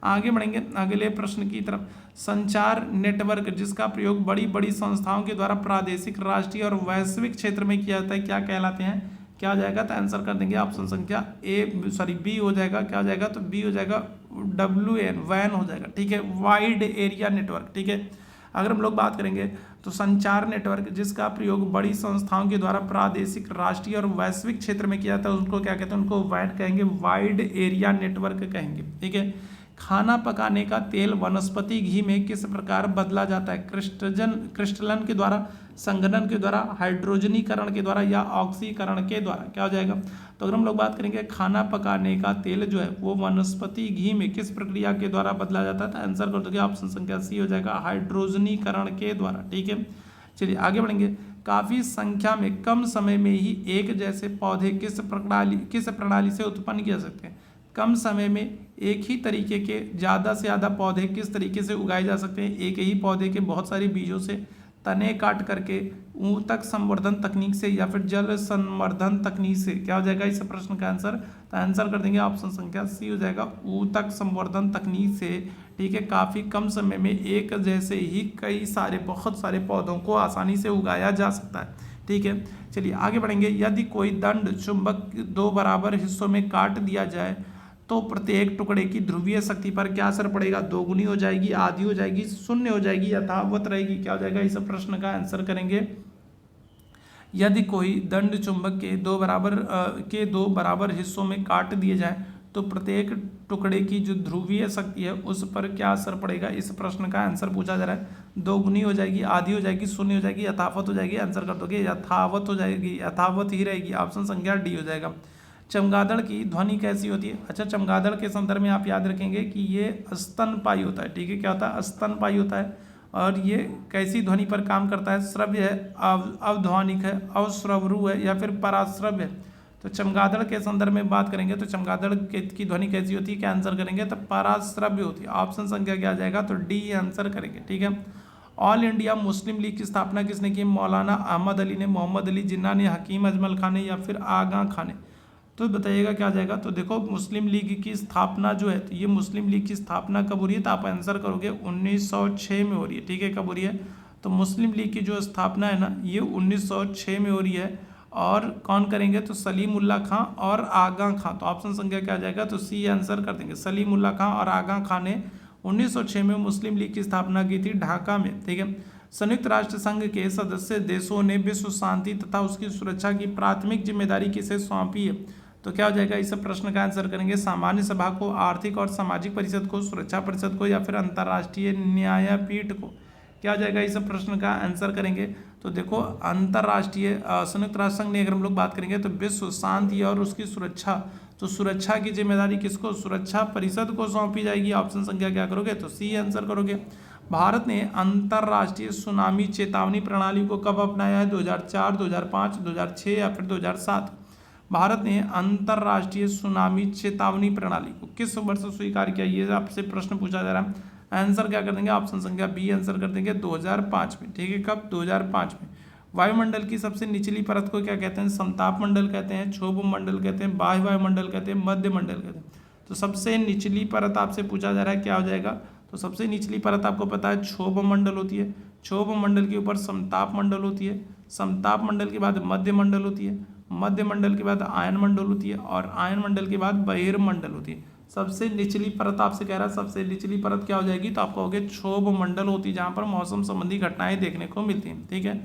आगे बढ़ेंगे अगले प्रश्न की तरफ। संचार नेटवर्क जिसका प्रयोग बड़ी बड़ी संस्थाओं के द्वारा प्रादेशिक, राष्ट्रीय और वैश्विक क्षेत्र में किया जाता है, क्या कहलाते हैं, क्या हो जाएगा, तो आंसर कर देंगे ऑप्शन संख्या बी हो जाएगा। क्या हो जाएगा, तो बी हो जाएगा, वैन हो जाएगा। ठीक है, वाइड एरिया नेटवर्क। ठीक है, अगर हम लोग बात करेंगे तो संचार नेटवर्क जिसका प्रयोग बड़ी संस्थाओं के द्वारा प्रादेशिक, राष्ट्रीय और वैश्विक क्षेत्र में किया जाता है उनको क्या कहते हैं, उनको वैन कहेंगे, वाइड एरिया नेटवर्क कहेंगे। ठीक है, खाना पकाने का तेल वनस्पति घी में किस प्रकार बदला जाता है, क्रिस्टलन के द्वारा, संघनन के द्वारा, हाइड्रोजनीकरण के द्वारा या ऑक्सीकरण के द्वारा। क्या हो जाएगा, तो अगर हम लोग बात करेंगे खाना पकाने का तेल जो है वो वनस्पति घी में किस प्रक्रिया के द्वारा बदला जाता है, तो आंसर कर दोगे ऑप्शन संख्या सी हो जाएगा, हाइड्रोजनीकरण के द्वारा। ठीक है, चलिए आगे बढ़ेंगे। काफी संख्या में कम समय में ही एक जैसे पौधे किस प्रणाली से उत्पन्न किया सकते हैं, कम समय में एक ही तरीके के ज़्यादा से ज़्यादा पौधे किस तरीके से उगाए जा सकते हैं, एक ही पौधे के बहुत सारे बीजों से, तने काट करके, ऊतक संवर्धन तकनीक से या फिर जल संवर्धन तकनीक से। क्या हो जाएगा इस प्रश्न का आंसर, तो आंसर कर देंगे ऑप्शन संख्या सी हो जाएगा, ऊतक संवर्धन तकनीक से ठीक है, काफ़ी कम समय में एक जैसे ही कई सारे बहुत सारे पौधों को आसानी से उगाया जा सकता है। ठीक है, चलिए आगे बढ़ेंगे। यदि कोई दंड चुंबक 2 बराबर हिस्सों में काट दिया जाए तो प्रत्येक टुकड़े की ध्रुवीय शक्ति पर क्या असर पड़ेगा? दोगुनी हो जाएगी, आधी हो जाएगी, शून्य हो जाएगी, यथावत रहेगी? क्या हो जाएगा? इस प्रश्न का आंसर करेंगे। यदि कोई दंड चुंबक के दो बराबर हिस्सों में काट दिए जाए तो प्रत्येक टुकड़े की जो ध्रुवीय शक्ति है उस पर क्या असर पड़ेगा? इस प्रश्न का आंसर पूछा जा रहा है। दोगुनी हो जाएगी, आधी हो जाएगी, शून्य हो जाएगी, यथावत हो जाएगी? आंसर कर दोगे यथावत हो जाएगी, यथावत ही रहेगी। ऑप्शन संख्या डी हो जाएगा। चमगादड़ की ध्वनि कैसी होती है? अच्छा, चमगादड़ के संदर्भ में आप याद रखेंगे कि ये स्तनपायी होता है। ठीक है, क्या होता है? स्तनपायी होता है। और ये कैसी ध्वनि पर काम करता है? श्रव्य है, अवध्वनिक है, अवश्रवरु है या फिर पराश्रव्य है? तो चमगादड़ के संदर्भ में बात करेंगे तो चमगादड़ की ध्वनि कैसी होती है? क्या आंसर करेंगे? तो पराश्रव्य होती है। ऑप्शन संख्या क्या आ जाएगा? तो डी आंसर करेंगे। ठीक है, ऑल इंडिया मुस्लिम लीग की स्थापना किसने की? मौलाना अहमद अली ने, मोहम्मद अली जिन्ना ने, हकीम अजमल खान ने या फिर आगा खान ने? तो बताइएगा क्या आ जाएगा? तो देखो, मुस्लिम लीग की स्थापना जो है, तो ये मुस्लिम लीग की स्थापना कब हो रही है? तो आप आंसर करोगे 1906 में हो रही है। ठीक है, कब हो रही है? तो मुस्लिम लीग की जो स्थापना है ना, ये 1906 में हो रही है। और कौन करेंगे? तो सलीमुल्लाह खां और आगा खां। तो ऑप्शन संख्या क्या आ जाएगा? तो सी आंसर कर देंगे। सलीमुल्लाह खां और आगा खां ने 1906 में मुस्लिम लीग की स्थापना की थी ढाका में। ठीक है, संयुक्त राष्ट्र संघ के सदस्य देशों ने विश्व शांति तथा उसकी सुरक्षा की प्राथमिक जिम्मेदारी किसे सौंपी है? तो क्या हो जाएगा? इस प्रश्न का आंसर करेंगे सामान्य सभा को, आर्थिक और सामाजिक परिषद को, सुरक्षा परिषद को या फिर अंतर्राष्ट्रीय न्यायपीठ को? क्या हो जाएगा? इस प्रश्न का आंसर करेंगे तो देखो, अंतर्राष्ट्रीय संयुक्त राष्ट्र संघ ने अगर हम लोग बात करेंगे तो विश्व शांति और उसकी सुरक्षा, तो सुरक्षा की जिम्मेदारी किसको? सुरक्षा परिषद को सौंपी जाएगी। ऑप्शन संख्या क्या करोगे? तो सी आंसर करोगे। भारत ने अंतर्राष्ट्रीय सुनामी चेतावनी प्रणाली को कब अपनाया है? 2004, 2005, 2006 या फिर 2007? भारत ने अंतर्राष्ट्रीय सुनामी चेतावनी प्रणाली को किस वर्ष स्वीकार किया? ये आपसे प्रश्न पूछा जा रहा है। आंसर क्या कर देंगे? ऑप्शन संख्या बी आंसर कर देंगे 2005 में। ठीक है, कब? 2005 में। वायुमंडल की सबसे निचली परत को क्या कहते हैं? समताप मंडल कहते हैं, क्षोभ मंडल कहते हैं, बाह्य वायुमंडल कहते हैं, मध्य मंडल कहते हैं? तो सबसे निचली परत आपसे पूछा जा रहा है, क्या हो जाएगा? तो सबसे निचली परत आपको पता है क्षोभ मंडल होती है। क्षोभ मंडल के ऊपर समताप मंडल होती है। समताप मंडल के बाद मध्य मंडल होती है। मध्य मंडल के बाद आयन मंडल होती है और आयन मंडल के बाद बहिर्मंडल होती है। सबसे निचली परत आपसे कह रहा है, सबसे निचली परत क्या हो जाएगी? तो आप कहोगे क्षोभ मंडल होती है, जहाँ पर मौसम संबंधी घटनाएं देखने को मिलती हैं। ठीक है,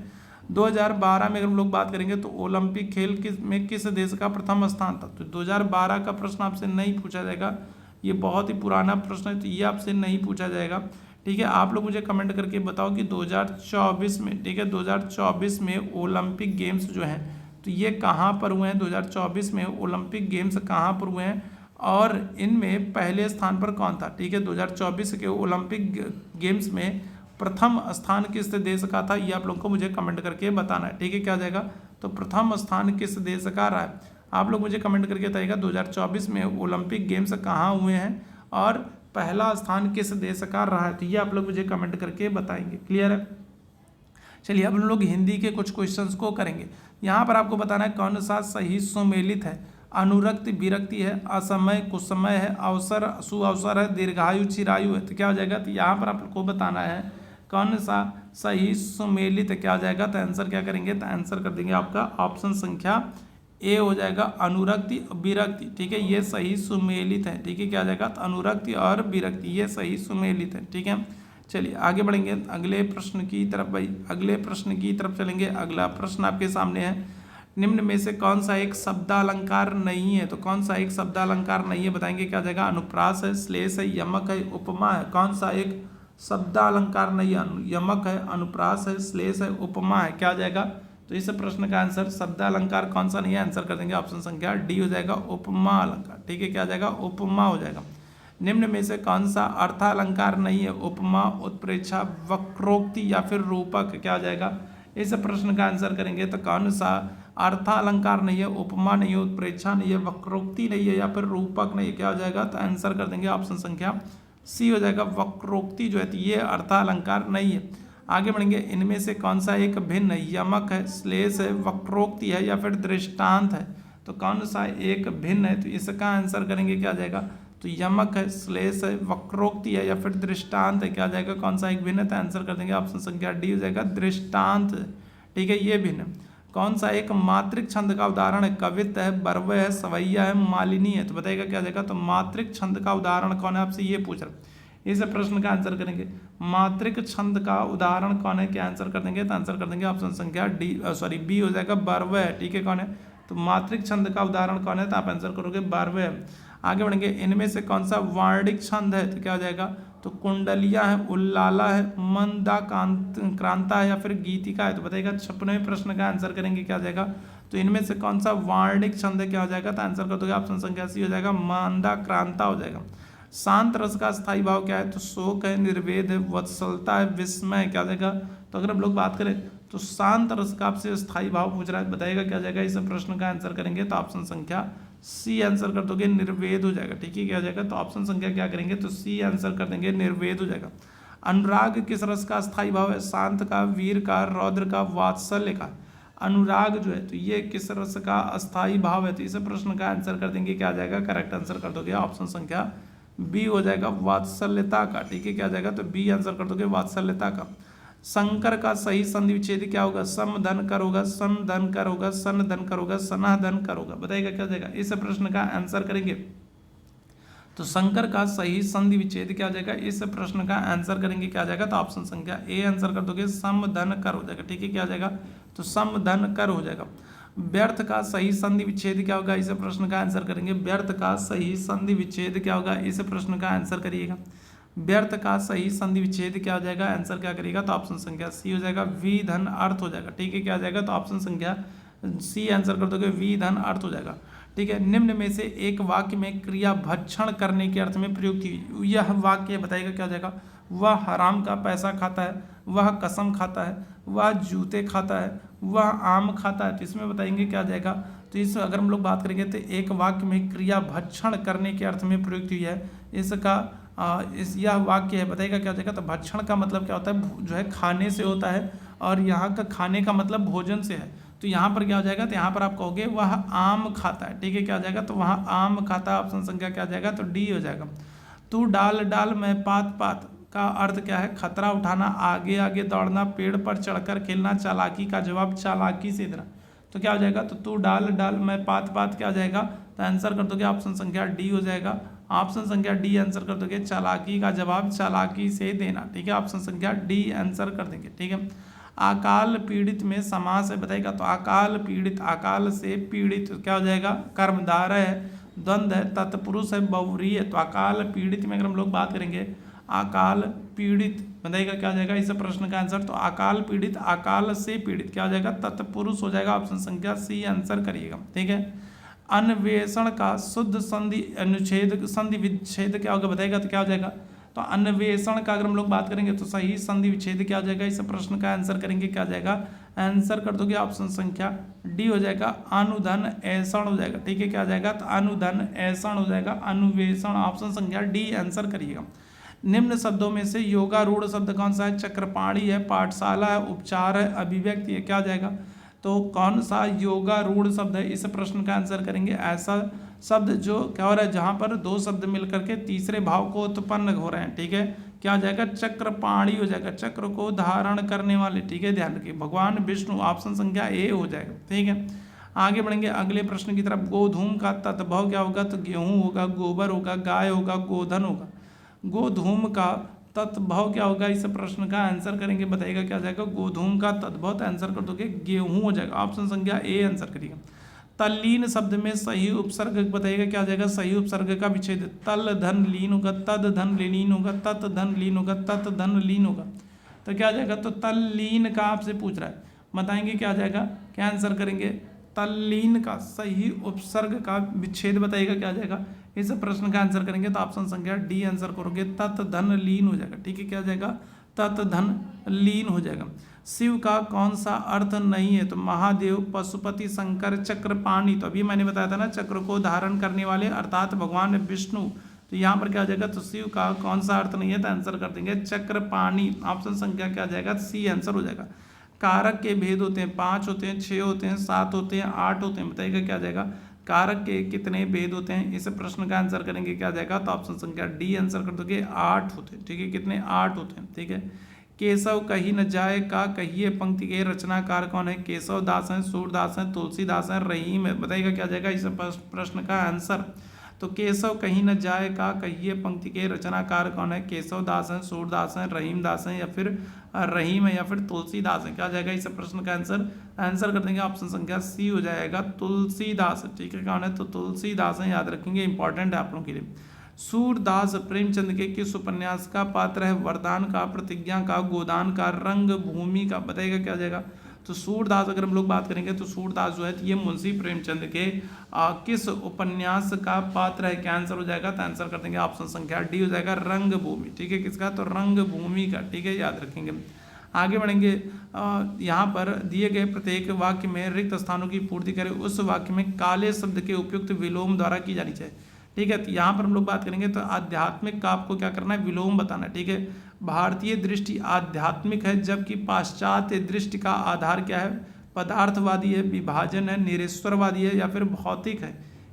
2012 में अगर हम लोग बात करेंगे तो ओलंपिक खेल में किस देश का प्रथम स्थान था? तो 2012 का प्रश्न आपसे नहीं पूछा जाएगा, ये बहुत ही पुराना प्रश्न है, तो ये आपसे नहीं पूछा जाएगा। ठीक है, आप लोग मुझे कमेंट करके बताओ कि 2024 में, ठीक है, 2024 में ओलंपिक गेम्स जो हैं तो ये कहाँ पर हुए हैं? 2024 में ओलंपिक गेम्स कहाँ पर हुए हैं और इनमें पहले स्थान पर कौन था? ठीक है, 2024 के ओलंपिक गेम्स में प्रथम स्थान किस देश का था? ये आप लोग को मुझे कमेंट करके बताना है। ठीक है, क्या आ जाएगा? तो प्रथम स्थान किस देश का रहा है? आप लोग मुझे कमेंट करके बताइएगा 2024 में ओलंपिक गेम्स कहाँ हुए हैं और पहला स्थान किस देश का रहा है? तो ये आप लोग मुझे कमेंट करके बताएंगे। क्लियर है? चलिए अब हम लोग हिंदी के कुछ क्वेश्चंस को करेंगे। यहाँ पर आपको बताना है कौन सा सही सुमेलित है। अनुरक्ति विरक्ति है, असमय कुसमय है, अवसर सुअवसर है, दीर्घायु चिरायु है। तो क्या हो जाएगा? तो यहाँ पर आपको बताना है कौन सा सही सुमेलित है। क्या हो जाएगा? तो आंसर क्या करेंगे? तो आंसर कर देंगे आपका ऑप्शन संख्या ए हो जाएगा, अनुरक्ति विरक्ति। ठीक है, ये सही सुमेलित है। ठीक है, क्या हो जाएगा? तो अनुरक्ति और विरक्ति ये सही सुमेलित है। ठीक है, चलिए आगे बढ़ेंगे अगले प्रश्न की तरफ। भाई अगले प्रश्न की तरफ चलेंगे। अगला प्रश्न आपके सामने है, निम्न में से कौन सा एक शब्दालंकार नहीं है? तो कौन सा एक शब्दालंकार नहीं है बताएंगे? क्या जाएगा? अनुप्रास है, श्लेष है, यमक है, उपमा है। कौन सा एक शब्दालंकार नहीं है? यमक है, अनुप्रास है, श्लेष है, उपमा है। क्या जाएगा? तो इस प्रश्न का आंसर शब्दालंकार कौन सा नहीं है? आंसर कर देंगे ऑप्शन संख्या डी हो जाएगा, उपमा अलंकार। ठीक है, क्या जाएगा? उपमा हो जाएगा। निम्न में से कौन सा अर्थालंकार नहीं है? उपमा, उत्प्रेक्षा, वक्रोक्ति या फिर रूपक। क्या हो जाएगा? इस प्रश्न का आंसर करेंगे तो कौन सा अर्थालंकार नहीं है? उपमा नहीं है, उत्प्रेक्षा नहीं है, वक्रोक्ति नहीं है या फिर रूपक नहीं है। क्या हो जाएगा? तो आंसर कर देंगे ऑप्शन संख्या सी हो जाएगा, वक्रोक्ति जो है ये अर्थालंकार नहीं है। आगे बढ़ेंगे, इनमें से कौन सा एक भिन्न है? यमक है, श्लेष है, वक्रोक्ति है या फिर दृष्टांत है। तो कौन सा एक भिन्न है? तो इसका आंसर करेंगे क्या आ जाएगा? तो यमक है, श्लेष है, वक्रोक्ति है या फिर दृष्टांत है, क्या आ जाएगा, कौन सा एक भिन्न है, तो आंसर कर देंगे ऑप्शन संख्या डी हो जाएगा, दृष्टांत। ठीक है, ये भिन्न। कौन सा एक मात्रिक छंद का उदाहरण है, कवित्त है, बरवे है, सवैया है, मालिनी है, तो बताइएगा क्या आ जाएगा, तो मात्रिक छंद का उदाहरण कौन है, आपसे ये पूछ रहा है। इस प्रश्न का आंसर करेंगे, मात्रिक छंद का उदाहरण कौन है, क्या आंसर कर देंगे, तो आंसर कर देंगे ऑप्शन संख्या डी सॉरी बी हो जाएगा, बरवे है। ठीक है, कौन है, तो मात्रिक छंद का उदाहरण कौन है, तो आप आंसर करोगे बरवे है। आगे बढ़ेंगे, इनमें से कौन सा वार्णिक छंद है, तो क्या हो जाएगा, तो कुंडलिया है, उल्लाला है, मंदा क्रांता है या फिर गीतिका है, तो बताइएगा 56वें प्रश्न का आंसर करेंगे, क्या हो जाएगा, तो इनमें से कौन सा वार्णिक छंद है, क्या हो जाएगा, तो आंसर कर दोगे ऑप्शन संख्या सी हो जाएगा, मंदा क्रांता हो जाएगा। शांत रस का स्थायी भाव क्या है, तो शोक है, निर्वेद है, वत्सलता है, विस्मय, क्या हो जाएगा, तो अगर हम लोग बात करें तो शांत रस का आपसे स्थायी भाव पूछ रहा है, बताइएगा क्या हो जाएगा, इस प्रश्न का आंसर करेंगे, तो ऑप्शन संख्या सी आंसर कर दोगे, निर्वेद हो जाएगा। ठीक है, क्या हो जाएगा, तो ऑप्शन संख्या क्या करेंगे, तो सी आंसर कर देंगे, निर्वेद हो जाएगा। अनुराग किस रस का स्थायी भाव है, शांत का, वीर का, रौद्र का, वात्सल्य का। अनुराग जो है तो ये किस रस का अस्थायी भाव है, तो इस प्रश्न का आंसर कर देंगे, क्या आ जाएगा, करेक्ट आंसर कर दोगे ऑप्शन संख्या बी हो जाएगा, वात्सल्यता का। ठीक है, क्या आ जाएगा, तो बी आंसर कर दोगे, वात्सल्यता का। संकर का सही संधि विच्छेद क्या होगा, सम धन कर होगा, सन धन कर होगा, सन धन कर होगा, सना धन कर होगा, बताइएगा क्या हो जाएगा, इस प्रश्न का आंसर करेंगे। तो संकर का सही संधि विच्छेद क्या हो जाएगा, इस प्रश्न का आंसर करेंगे, क्या आ जाएगा, तो ऑप्शन संख्या ए आंसर कर दोगे, सम धन कर हो जाएगा। ठीक है, क्या आ जाएगा, तो सम धन कर हो जाएगा। व्यर्थ का सही संधि विच्छेद क्या होगा, इस प्रश्न का आंसर करेंगे। व्यर्थ का सही संधि विच्छेद क्या होगा, इस प्रश्न का आंसर करिएगा। व्यर्थ का सही संधि विच्छेद क्या हो जाएगा, आंसर क्या करिएगा, तो ऑप्शन संख्या सी हो जाएगा, वी धन अर्थ हो जाएगा। ठीक है, क्या आ जाएगा, तो ऑप्शन संख्या सी आंसर कर दोगे, वी धन अर्थ हो जाएगा। ठीक है, निम्न में से एक वाक्य में क्रिया भक्षण करने के अर्थ में प्रयुक्त हुई, यह वाक्य बताइएगा क्या हो जाएगा, वह हराम का पैसा खाता है, वह कसम खाता है, वह जूते खाता है, वह आम खाता है, तो इसमें बताएंगे क्या आ जाएगा, तो इस अगर हम लोग बात करेंगे तो एक वाक्य में क्रिया भक्षण करने के अर्थ में प्रयुक्त हुई है, इसका यह वाक्य है, बताइएगा क्या हो जाएगा, तो भक्षण का मतलब क्या होता है, जो है खाने से होता है, और यहाँ का खाने का मतलब भोजन से है, तो यहाँ पर क्या हो जाएगा, तो यहाँ पर आप कहोगे वह आम खाता है। ठीक है, क्या हो जाएगा, तो वह आम खाता है, ऑप्शन संख्या क्या आ जाएगा, तो डी हो जाएगा। तू डाल डाल मैं पात पात का अर्थ क्या है, खतरा उठाना, आगे आगे दौड़ना, पेड़ पर चढ़कर खेलना, चालाकी का जवाब चालाकी से देना, तो क्या हो जाएगा, तो तू डाल डाल मैं पात पात क्या हो जाएगा, तो आंसर कर दोगे ऑप्शन संख्या डी हो जाएगा। ऑप्शन संख्या डी आंसर कर दोगे, चालाकी का जवाब चालाकी से देना। ठीक है, ऑप्शन संख्या डी आंसर कर देंगे। ठीक है, अकाल पीड़ित में समास है, बताएगा, तो अकाल पीड़ित, अकाल से पीड़ित क्या हो जाएगा, कर्मधारय है, द्वंद्व है, तत्पुरुष है, बहुव्रीहि है, तो अकाल पीड़ित में अगर हम लोग बात करेंगे, अकाल पीड़ित बताइएगा क्या हो जाएगा, इस प्रश्न का आंसर, तो अकाल पीड़ित, अकाल से पीड़ित क्या हो जाएगा, तत्पुरुष हो जाएगा, ऑप्शन संख्या सी आंसर करिएगा। ठीक है, अन्वेषण का शुद्ध संधि अनुच्छेद संधि विच्छेद क्या होगा, बताइएगा, तो क्या हो जाएगा, तो अन्वेषण का अगर हम लोग बात करेंगे तो सही संधि विच्छेद क्या हो जाएगा, इस प्रश्न का आंसर करेंगे, क्या हो जाएगा, आंसर कर दोगे ऑप्शन संख्या डी हो जाएगा, अनुधन ऐसण हो जाएगा। ठीक है, क्या हो जाएगा, तो अनुधन ऐसण हो जाएगा, अन्वेषण, ऑप्शन संख्या डी आंसर करिएगा। निम्न शब्दों में से योगारूढ़ शब्द कौन सा है, चक्रपाणी है, पाठशाला है, उपचार है, अभिव्यक्ति है, क्या हो जाएगा, तो कौन सा योगारूढ़ शब्द है, इस प्रश्न का आंसर करेंगे ऐसा शब्द जो क्या हो रहा है, जहाँ पर दो शब्द मिलकर के तीसरे भाव को उत्पन्न हो रहे हैं। ठीक है, क्या हो जाएगा, चक्रपाणी हो जाएगा, चक्र को धारण करने वाले। ठीक है, ध्यान रखिए, भगवान विष्णु, ऑप्शन संख्या ए हो जाएगा। ठीक है, आगे बढ़ेंगे अगले प्रश्न की तरफ। गोधूम का तत्भव क्या होगा, तो गेहूं होगा, गोबर होगा, गाय होगा, गोधन होगा। गोधूम का तत्भव क्या होगा, इस प्रश्न का आंसर करेंगे, बताइएगा क्या हो जाएगा, गोधूम का तत्भव, तो आंसर कर दोगे गेहूं हो जाएगा, ऑप्शन संख्या ए आंसर करिएगा। तल्लीन शब्द में सही उपसर्ग बताइएगा, क्या हो जाएगा, सही उपसर्ग का विच्छेद, तल धन लीन होगा, तद धन लीन होगा, तत् धन लीन होगा, तत् धन लीन होगा, तो क्या हो जाएगा, तो तल्लीन का आपसे पूछ रहा है, बताएंगे क्या हो जाएगा, क्या आंसर करेंगे, तल्लीन का सही उपसर्ग का विच्छेद बताइएगा, क्या हो जाएगा, इस प्रश्न का आंसर करेंगे, तो ऑप्शन संख्या डी आंसर करोगे, तत् धन लीन हो जाएगा। ठीक है, क्या हो जाएगा, तत् धन लीन हो जाएगा। शिव का कौन सा अर्थ नहीं है, तो महादेव, पशुपति, शंकर, चक्रपाणी, तो अभी मैंने बताया था ना, चक्र को धारण करने वाले अर्थात भगवान विष्णु, तो यहाँ पर क्या हो जाएगा, तो शिव का कौन सा अर्थ नहीं है, तो आंसर कर देंगे चक्रपाणी, ऑप्शन संख्या क्या आ जाएगा, सी आंसर हो जाएगा। कारक के भेद होते हैं, 5 होते हैं, 6 होते हैं, 7 होते हैं, 8 होते हैं, बताइएगा क्या आ जाएगा, कारक के कितने भेद होते हैं? इस प्रश्न का आंसर करेंगे क्या जाएगा? तो ऑप्शन संख्या डी आंसर कर दोगे, 8 होते हैं। ठीक है, कितने? 8 होते हैं। ठीक है, केशव कही न जाए का कहिए पंक्ति के रचनाकार कौन है? केशव दास हैं, सूरदास हैं, तुलसीदास हैं, रहीम है। बताइएगा क्या जाएगा इस प्रश्न का आंसर? तो केशव कहीं न जाए का कहिए पंक्ति के रचनाकार कौन है? केशव दास हैं, सूरदास हैं, रहीम दास हैं, या फिर रहीम है, या फिर तुलसीदास है। क्या जाएगा इस प्रश्न का आंसर? आंसर कर देंगे ऑप्शन संख्या सी हो जाएगा, तुलसीदास। ठीक है, कौन है? तो तुलसीदास है, याद रखेंगे, इंपॉर्टेंट है आप लोगों के लिए। सूरदास प्रेमचंद के किस उपन्यास का पात्र है? वरदान का, प्रतिज्ञा का, गोदान का, रंगभूमि का। बताइएगा क्या जाएगा? तो सूरदास अगर हम लोग बात करेंगे तो सूरदास जो है ये मुंशी प्रेमचंद के किस उपन्यास का पात्र है? क्या आंसर हो जाएगा? तो आंसर कर देंगे ऑप्शन संख्या डी हो जाएगा, रंगभूमि। ठीक है, किसका? तो रंगभूमि का। ठीक है, याद रखेंगे। आगे बढ़ेंगे। यहाँ पर दिए गए प्रत्येक वाक्य में रिक्त स्थानों की पूर्ति करें। उस वाक्य में काले शब्द के उपयुक्त विलोम द्वारा की जानी चाहिए। ठीक है, तो यहाँ पर हम लोग बात करेंगे तो आध्यात्मिक का आपको क्या करना है? विलोम बताना है। ठीक है, भारतीय दृष्टि आध्यात्मिक है, जबकि पाश्चात्य दृष्टि का आधार क्या है? पदार्थवादी है, विभाजन है, निरेश्वरवादी है, या फिर भौतिक है।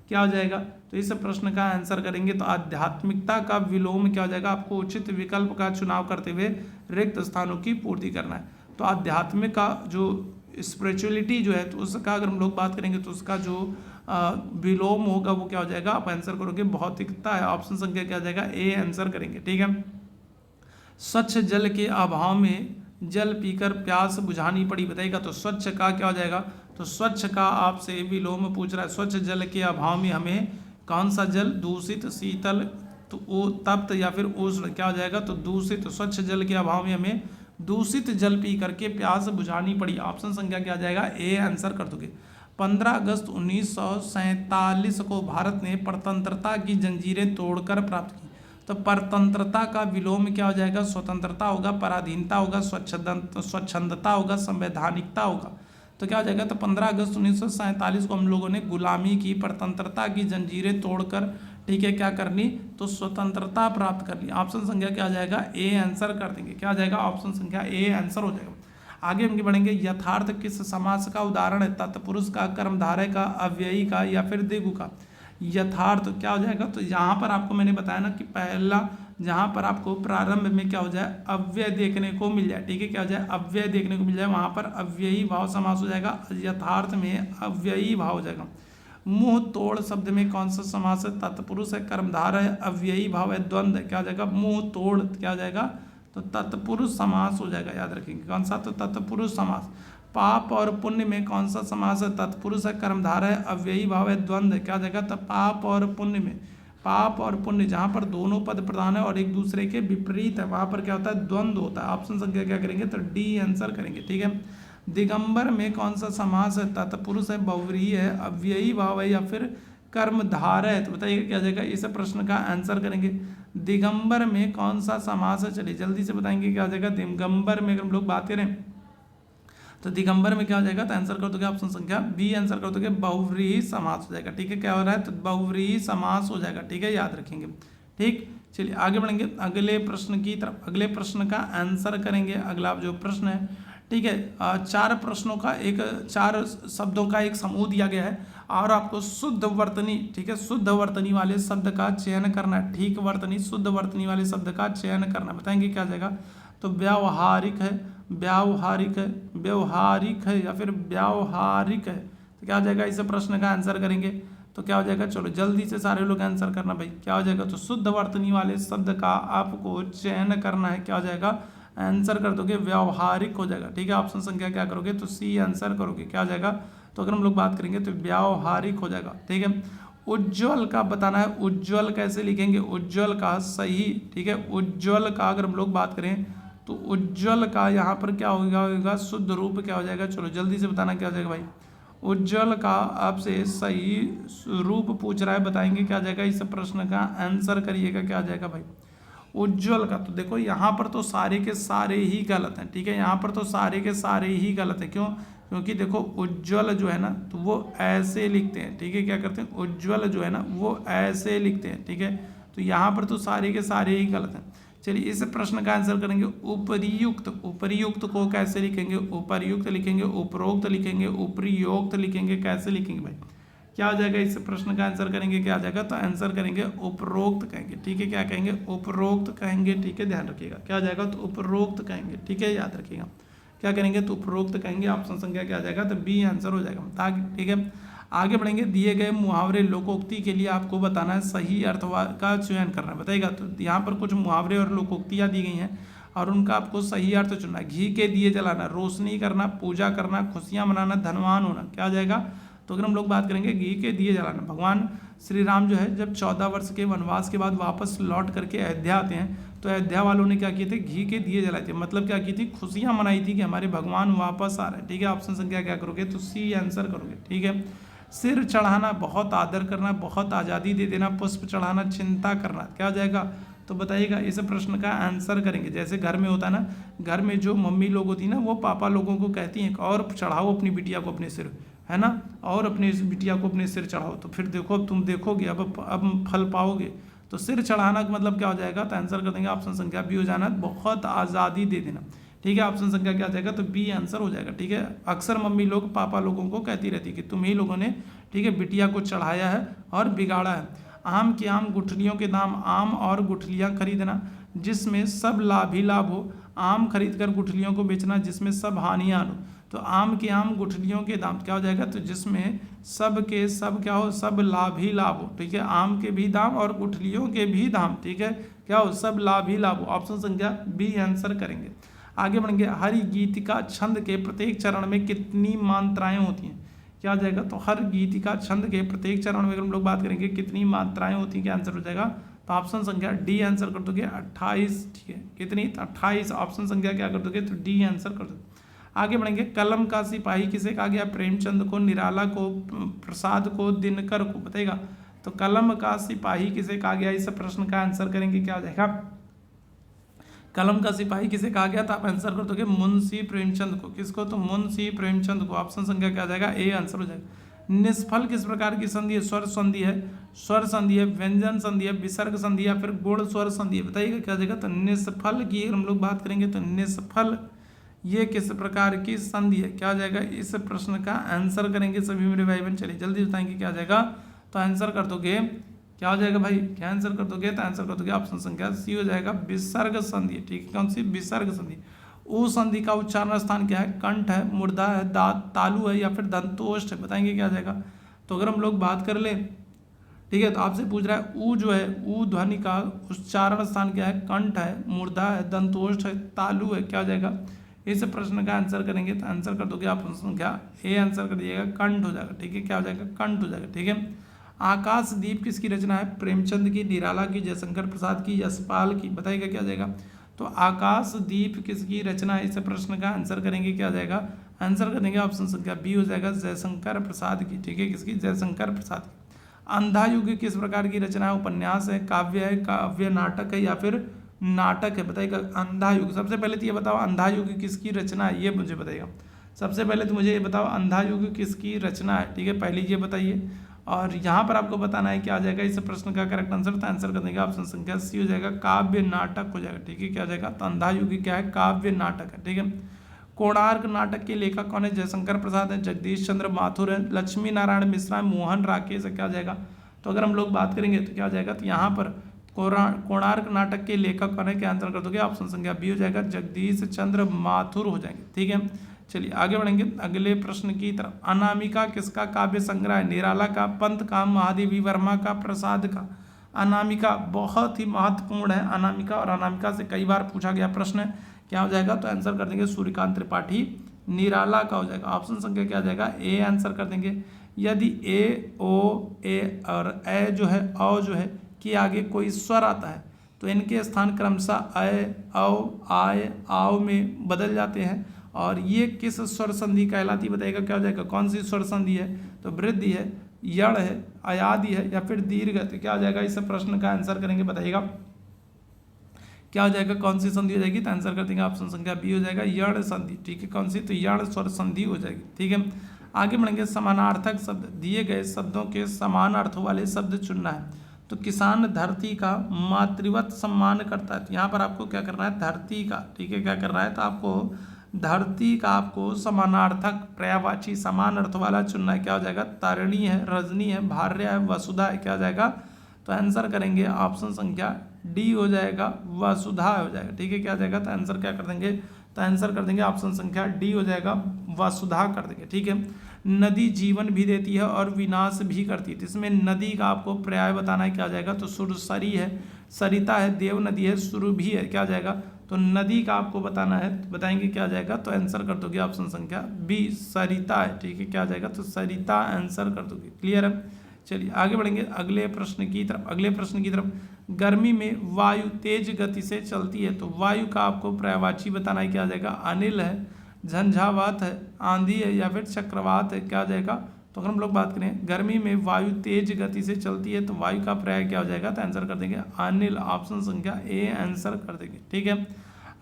क्या हो जाएगा? तो इस प्रश्न का आंसर करेंगे तो आध्यात्मिकता का विलोम क्या हो जाएगा? आपको उचित विकल्प का चुनाव करते हुए रिक्त स्थानों की पूर्ति करना है। तो आध्यात्मिक का जो स्पिरिचुअलिटी जो है तो उसका अगर हम लोग बात करेंगे तो उसका जो विलोम होगा वो क्या हो जाएगा? आप आंसर करोगे भौतिकता है। ऑप्शन संख्या क्या जाएगा? ए आंसर करेंगे। ठीक है, स्वच्छ जल के अभाव में जल पीकर प्यास बुझानी पड़ी। बताइएगा तो स्वच्छ का क्या हो जाएगा? तो स्वच्छ का आपसे विलोम पूछ रहा है। स्वच्छ जल के अभाव में हमें कौन सा जल? दूषित, शीतल, तो तप्त, या फिर उष्ण। क्या हो जाएगा? तो दूषित। स्वच्छ जल के अभाव में हमें दूषित जल पी करके प्यास बुझानी पड़ी। ऑप्शन संख्या क्या जाएगा? ए आंसर कर दोगे। 15 अगस्त 1947 को भारत ने स्वतंत्रता की जंजीरें तोड़कर प्राप्त की। तो परतंत्रता का विलोम क्या हो जाएगा? स्वतंत्रता होगा, पराधीनता होगा, स्वच्छंदता होगा, संवैधानिकता होगा। तो क्या हो जाएगा? तो 15 अगस्त 1947 को हम लोगों ने गुलामी की, परतंत्रता की जंजीरें तोड़कर, ठीक है, क्या करनी? तो स्वतंत्रता प्राप्त कर ली। ऑप्शन संख्या क्या आ जाएगा? ए आंसर कर देंगे। क्या आ जाएगा? ऑप्शन संख्या ए आंसर हो जाएगा। आगे हम बढ़ेंगे। यथार्थ किस समास का उदाहरण है? तत्पुरुष का, कर्मधारय का, अव्ययी का, या फिर दिगु का। यथार्थ क्या हो जाएगा? तो यहाँ पर आपको मैंने बताया ना कि पहला जहाँ पर आपको प्रारंभ में क्या हो जाए? अव्यय देखने को मिल जाए। ठीक है, क्या हो जाए? अव्यय देखने को मिल जाए, वहाँ पर अव्ययी भाव समास हो जाएगा। यथार्थ में अव्ययी भाव हो जाएगा। मुंह तोड़ शब्द में कौन सा समास है? तत्पुरुष है, कर्मधारय है, अव्ययी भाव है, द्वंद्व है। क्या हो जाएगा? मुंह तोड़ क्या हो जाएगा? तो तत्पुरुष समास हो जाएगा। याद रखेंगे कौन सा? तो तत्पुरुष समास। पाप और पुण्य में कौन सा समास है? तत्पुरुष है, कर्मधारय है, अव्ययी भाव है, द्वंद्व। क्या हो जाएगा? तो पाप और पुण्य में, पाप और पुण्य जहाँ पर दोनों पद प्रधान है और एक दूसरे के विपरीत है वहाँ पर क्या होता है? द्वंद्व होता है। ऑप्शन संख्या क्या करेंगे? तो डी आंसर करेंगे। ठीक है, दिगंबर में कौन सा समास है? तत्पुरुष है, बहुव्रीहि है, अव्ययी भाव है, या फिर कर्मधारय है। तो बताइए क्या जाएगा? इस प्रश्न का आंसर करेंगे। दिगंबर में कौन सा समास है? चलिए जल्दी से बताएंगे क्या हो जाएगा। दिगंबर में अगर हम लोग बात करें तो दिगंबर में क्या हो जाएगा? तो आंसर कर दोगे ऑप्शन संख्या बी आंसर कर दोगे, बहुव्रीहि समास हो जाएगा। ठीक है, क्या हो रहा है? तो बहुव्रीहि समास हो जाएगा। ठीक है, याद रखेंगे। ठीक, चलिए आगे बढ़ेंगे अगले प्रश्न की तरफ। अगले प्रश्न का आंसर करेंगे। अगला जो प्रश्न है, ठीक है, 4 प्रश्नों का 4 शब्दों का एक समूह दिया गया है और आपको शुद्ध वर्तनी, ठीक है, शुद्ध वर्तनी वाले शब्द का चयन करना है। ठीक वर्तनी, शुद्ध वर्तनी वाले शब्द का चयन करना। बताएंगे क्या जाएगा? तो व्यावहारिक है, व्यावहारिक है, व्यवहारिक है, या फिर व्यावहारिक है। तो क्या हो जाएगा? इस प्रश्न का आंसर करेंगे तो क्या हो जाएगा? चलो जल्दी से सारे लोग आंसर करना भाई। क्या हो जाएगा? तो शुद्ध वर्तनी वाले शब्द का आपको चयन करना है। क्या हो जाएगा? आंसर कर दोगे व्यावहारिक हो जाएगा। ठीक है, ऑप्शन संख्या क्या करोगे? तो सी आंसर करोगे। क्या हो जाएगा? तो अगर हम लोग बात करेंगे तो व्यावहारिक हो जाएगा। ठीक है, उज्ज्वल का बताना है। उज्ज्वल कैसे लिखेंगे? उज्ज्वल का सही, ठीक है, उज्ज्वल का अगर हम लोग बात करें तो उज्ज्वल का यहाँ पर क्या होगा? शुद्ध रूप क्या हो जाएगा? चलो जल्दी से बताना क्या हो जाएगा भाई। उज्ज्वल का आपसे सही रूप पूछ रहा है, बताएंगे क्या जाएगा? इस प्रश्न का आंसर करिएगा। क्या आ जाएगा भाई? उज्ज्वल का तो देखो यहाँ पर तो सारे के सारे ही गलत हैं। ठीक है, यहाँ पर तो सारे के सारे ही गलत हैं। क्यों? क्योंकि देखो उज्ज्वल जो है ना तो वो ऐसे लिखते हैं। ठीक है, क्या करते हैं? उज्ज्वल जो है ना वो ऐसे लिखते हैं। ठीक है, तो यहाँ पर तो सारे के सारे ही गलत हैं। चलिए इस प्रश्न का आंसर करेंगे। उपरियुक्त, उपरियुक्त को कैसे लिखेंगे? उपरयुक्त लिखेंगे, उपरोक्त लिखेंगे, उपरियोक्त लिखेंगे, कैसे लिखेंगे भाई? क्या हो जाएगा, इस प्रश्न का आंसर करेंगे क्या आ जाएगा, तो आंसर करेंगे उपरोक्त कहेंगे। ठीक है, क्या कहेंगे, उपरोक्त कहेंगे। ठीक है, ध्यान रखिएगा क्या आ जाएगा, तो उपरोक्त कहेंगे। ठीक है, याद रखिएगा क्या करेंगे, तो उपरोक्त कहेंगे। ऑप्शन संख्या क्या आ जाएगा, तो बी आंसर हो जाएगा। ठीक है, आगे बढ़ेंगे। दिए गए मुहावरे लोकोक्ति के लिए आपको बताना है सही अर्थ का चयन करना है, बताइएगा। तो यहाँ पर कुछ मुहावरे और लोकोक्तियाँ दी गई हैं और उनका आपको सही अर्थ चुनना है। घी के दिए जलाना, रोशनी करना, पूजा करना, खुशियाँ मनाना, धनवान होना, क्या आ जाएगा। तो अगर हम लोग बात करेंगे घी के दिए जलाना, भगवान श्री राम जो है जब 14 वर्ष के वनवास के बाद वापस लौट करके अयोध्या आते हैं, तो अयोध्या वालों ने क्या किए थे, घी के दिए जलाए थे। मतलब क्या की थी, खुशियाँ मनाई थी कि हमारे भगवान वापस आ रहे हैं। ठीक है, ऑप्शन संख्या क्या करोगे, तो सी आंसर करोगे। ठीक है, सिर चढ़ाना, बहुत आदर करना, बहुत आज़ादी दे देना, पुष्प चढ़ाना, चिंता करना, क्या आ जाएगा, तो बताइएगा। इस प्रश्न का आंसर करेंगे। जैसे घर में होता है ना, घर में जो मम्मी लोग होती है ना, वो पापा लोगों को कहती हैं और चढ़ाओ अपनी बिटिया को अपने सिर, है ना, और अपनी बिटिया को अपने सिर चढ़ाओ, तो फिर देखो अब तुम देखोगे, अब फल पाओगे। तो सिर चढ़ाना का मतलब क्या हो जाएगा, तो आंसर कर देंगे ऑप्शन संख्या बी हो जाना, बहुत आज़ादी दे देना। ठीक है, ऑप्शन संख्या क्या आ जाएगा, तो बी आंसर हो जाएगा। ठीक है, अक्सर मम्मी लोग पापा लोगों को कहती रहती कि तुम ही लोगों ने, ठीक है, बिटिया को चढ़ाया है और बिगाड़ा है। आम की आम गुठलियों के दाम, आम और गुठलियाँ खरीदना जिसमें सब लाभ ही लाभ हो, आम खरीद कर गुठलियों को बेचना जिसमें सब हानियाँ हो। तो आम के आम गुठलियों के दाम क्या हो जाएगा, तो जिसमें सब के सब क्या हो, सब लाभ ही लाभ हो। ठीक है, आम के भी दाम और गुठलियों के भी दाम, ठीक है, क्या हो, सब लाभ ही लाभ हो। ऑप्शन संख्या बी आंसर करेंगे। आगे बढ़ेंगे। हर गीतिका छंद के प्रत्येक चरण में कितनी मात्राएं होती हैं, क्या आ जाएगा, तो हर गीतिका छंद के प्रत्येक चरण में अगर हम लोग बात करेंगे कितनी मात्राएं होती हैं, क्या आंसर हो जाएगा, तो ऑप्शन संख्या डी आंसर कर दोगे 28। ठीक है, कितनी, 28। ऑप्शन संख्या क्या कर दोगे, तो डी आंसर कर दोगे। आगे बढ़ेंगे। कलम का सिपाही किसे कहा गया, प्रेमचंद को, निराला को, प्रसाद को, दिनकर को, बताइएगा। तो कलम का सिपाही किसे कहा गया, इस प्रश्न का आंसर करेंगे क्या आ जाएगा, कलम का सिपाही किसे कहा गया, तो आप आंसर कर दोगे मुंशी प्रेमचंद को। किसको, तो मुंशी प्रेमचंद को। ऑप्शन संख्या क्या आ जाएगा, ए आंसर हो जाएगा। निष्फल किस प्रकार की संधि है, स्वर संधि है, स्वर संधि है, व्यंजन संधि है, विसर्ग संधि है, फिर गुण स्वर संधि है, बताइएगा क्या आ जाएगा। तो निष्फल की हम लोग बात करेंगे तो निष्फल ये किस प्रकार की संधि है, क्या आ जाएगा, इस प्रश्न का आंसर करेंगे सभी मेरे भाई बहन। चलिए जल्दी बताएंगे क्या आ जाएगा, तो आंसर कर दोगे क्या हो जाएगा भाई, क्या आंसर कर दोगे, तो आंसर कर दोगे ऑप्शन संख्या सी हो जाएगा, विसर्ग संधि। ठीक है, कौन सी, विसर्ग संधि। ऊ संधि का उच्चारण स्थान क्या है, कंठ है, मुर्दा है, दांत, तालु है, या फिर दंतोष्ठ है, बताएंगे क्या आ जाएगा। तो अगर हम लोग बात कर ले, ठीक है, तो आपसे पूछ रहा है ऊ जो है, ऊ ध्वनि का उच्चारण स्थान क्या है, कंठ है, मुर्दा है, दंतोष्ठ है, तालु है, क्या हो जाएगा। इस प्रश्न का आंसर करेंगे तो आंसर कर दोगे ऑप्शन संख्या ए आंसर कर दिएगा, कंठ हो जाएगा। ठीक है, क्या हो जाएगा, कंठ हो जाएगा। ठीक है, आकाशदीप किसकी रचना है, प्रेमचंद की, निराला की, जयशंकर प्रसाद की, यशपाल की, बताइएगा क्या आ जाएगा। तो आकाशदीप किसकी रचना है, इस प्रश्न का आंसर करेंगे क्या आ जाएगा, आंसर कर देंगे ऑप्शन संख्या बी हो जाएगा, जयशंकर प्रसाद की। ठीक है, किसकी, जयशंकर प्रसाद की। अंधा युग किस प्रकार की रचना है, उपन्यास है, काव्य है, काव्य नाटक है, या फिर नाटक है, बताइएगा। अंधा युग, सबसे पहले तो ये बताओ अंधा युग किसकी रचना है, ये मुझे बताइएगा। सबसे पहले तो मुझे ये बताओ अंधा युग किसकी रचना है। ठीक है, पहले ये बताइए, और यहाँ पर आपको बताना है क्या आ जाएगा इस प्रश्न का करेक्ट आंसर। तो आंसर कर देंगे ऑप्शन संख्या सी हो जाएगा, काव्य नाटक हो जाएगा। ठीक है, क्या हो जाएगा, तो अंधा युग क्या है, काव्य नाटक है। ठीक है, कोणार्क नाटक के लेखक कौन है, जयशंकर प्रसाद है, जगदीश चंद्र माथुर है, लक्ष्मी नारायण मिश्रा है, मोहन राकेश है, क्या हो जाएगा। तो अगर हम लोग बात करेंगे तो क्या हो जाएगा, तो यहाँ पर कोणार्क नाटक के लेखक कौन है, क्या आंसर कर दोगे ऑप्शन संख्या बी हो जाएगा, जगदीश चंद्र माथुर हो जाएंगे। ठीक है, चलिए आगे बढ़ेंगे अगले प्रश्न की तरफ। अनामिका किसका काव्य संग्रह है, निराला का, पंत का, महादेवी वर्मा का, प्रसाद का। अनामिका बहुत ही महत्वपूर्ण है, अनामिका, और अनामिका से कई बार पूछा गया प्रश्न है, क्या हो जाएगा, तो आंसर कर देंगे सूर्यकांत त्रिपाठी, निराला का हो जाएगा। ऑप्शन संख्या क्या आ जाएगा, ए आंसर कर देंगे। यदि ए, ओ, ए और ए जो है, औ जो है कि आगे कोई स्वर आता है तो इनके स्थान क्रमशः अय, औ, आय, आओ में बदल जाते हैं, और ये किस स्वर संधि कहलाती, बताइएगा क्या हो जाएगा, कौन सी स्वर संधि है, तो वृद्धि है, यड़ है, अयादि है, या फिर दीर्घ है। तो क्या हो जाएगा, इस प्रश्न का आंसर करेंगे, बताइएगा क्या हो जाएगा, कौन सी संधि हो जाएगी, तो आंसर कर देंगे ऑप्शन संख्या बी हो जाएगा, यड़ संधि। ठीक है, कौन सी, तो यड़ स्वर संधि हो जाएगी। ठीक है, आगे बढ़ेंगे। समानार्थक शब्द, दिए गए शब्दों के समान अर्थों वाले शब्द चुनना है। तो किसान धरती का मातृवत सम्मान करता है, तो यहाँ पर आपको क्या करना है, धरती का, ठीक है, क्या करना है, तो आपको धरती का आपको समानार्थक पर्यायवाची समान अर्थ वाला चुनना है। क्या हो जाएगा? तारिणी है, रजनी है, भार्या है, वसुधा है। क्या हो जाएगा? तो आंसर करेंगे ऑप्शन संख्या डी हो जाएगा, वसुधा हो जाएगा। ठीक है, क्या हो जाएगा? तो आंसर क्या कर देंगे? तो आंसर कर देंगे ऑप्शन संख्या डी हो जाएगा, वसुधा कर देंगे। ठीक है, नदी जीवन भी देती है और विनाश भी करती है। तो इसमें नदी का आपको पर्याय बताना है। क्या हो जाएगा? तो सुरसरी है, सरिता है, देव नदी है, सुरभि है। क्या हो जाएगा? तो नदी का आपको बताना है, तो बताएंगे क्या आ जाएगा? तो आंसर कर दोगे ऑप्शन संख्या बी, सरिता है। ठीक है, क्या आ जाएगा? तो सरिता आंसर कर दोगे। क्लियर है? चलिए आगे बढ़ेंगे अगले प्रश्न की तरफ। अगले प्रश्न की तरफ, गर्मी में वायु तेज गति से चलती है, तो वायु का आपको पर्यायवाची बताना है। क्या आ जाएगा? अनिल है, झंझावात है, आंधी है, या फिर चक्रवात है। क्या आ जाएगा? तो अगर हम लोग बात करें गर्मी में वायु तेज गति से चलती है, तो वायु का पर्याय क्या हो जाएगा? तो आंसर कर देंगे अनिल, ऑप्शन संख्या ए आंसर कर देंगे। ठीक है,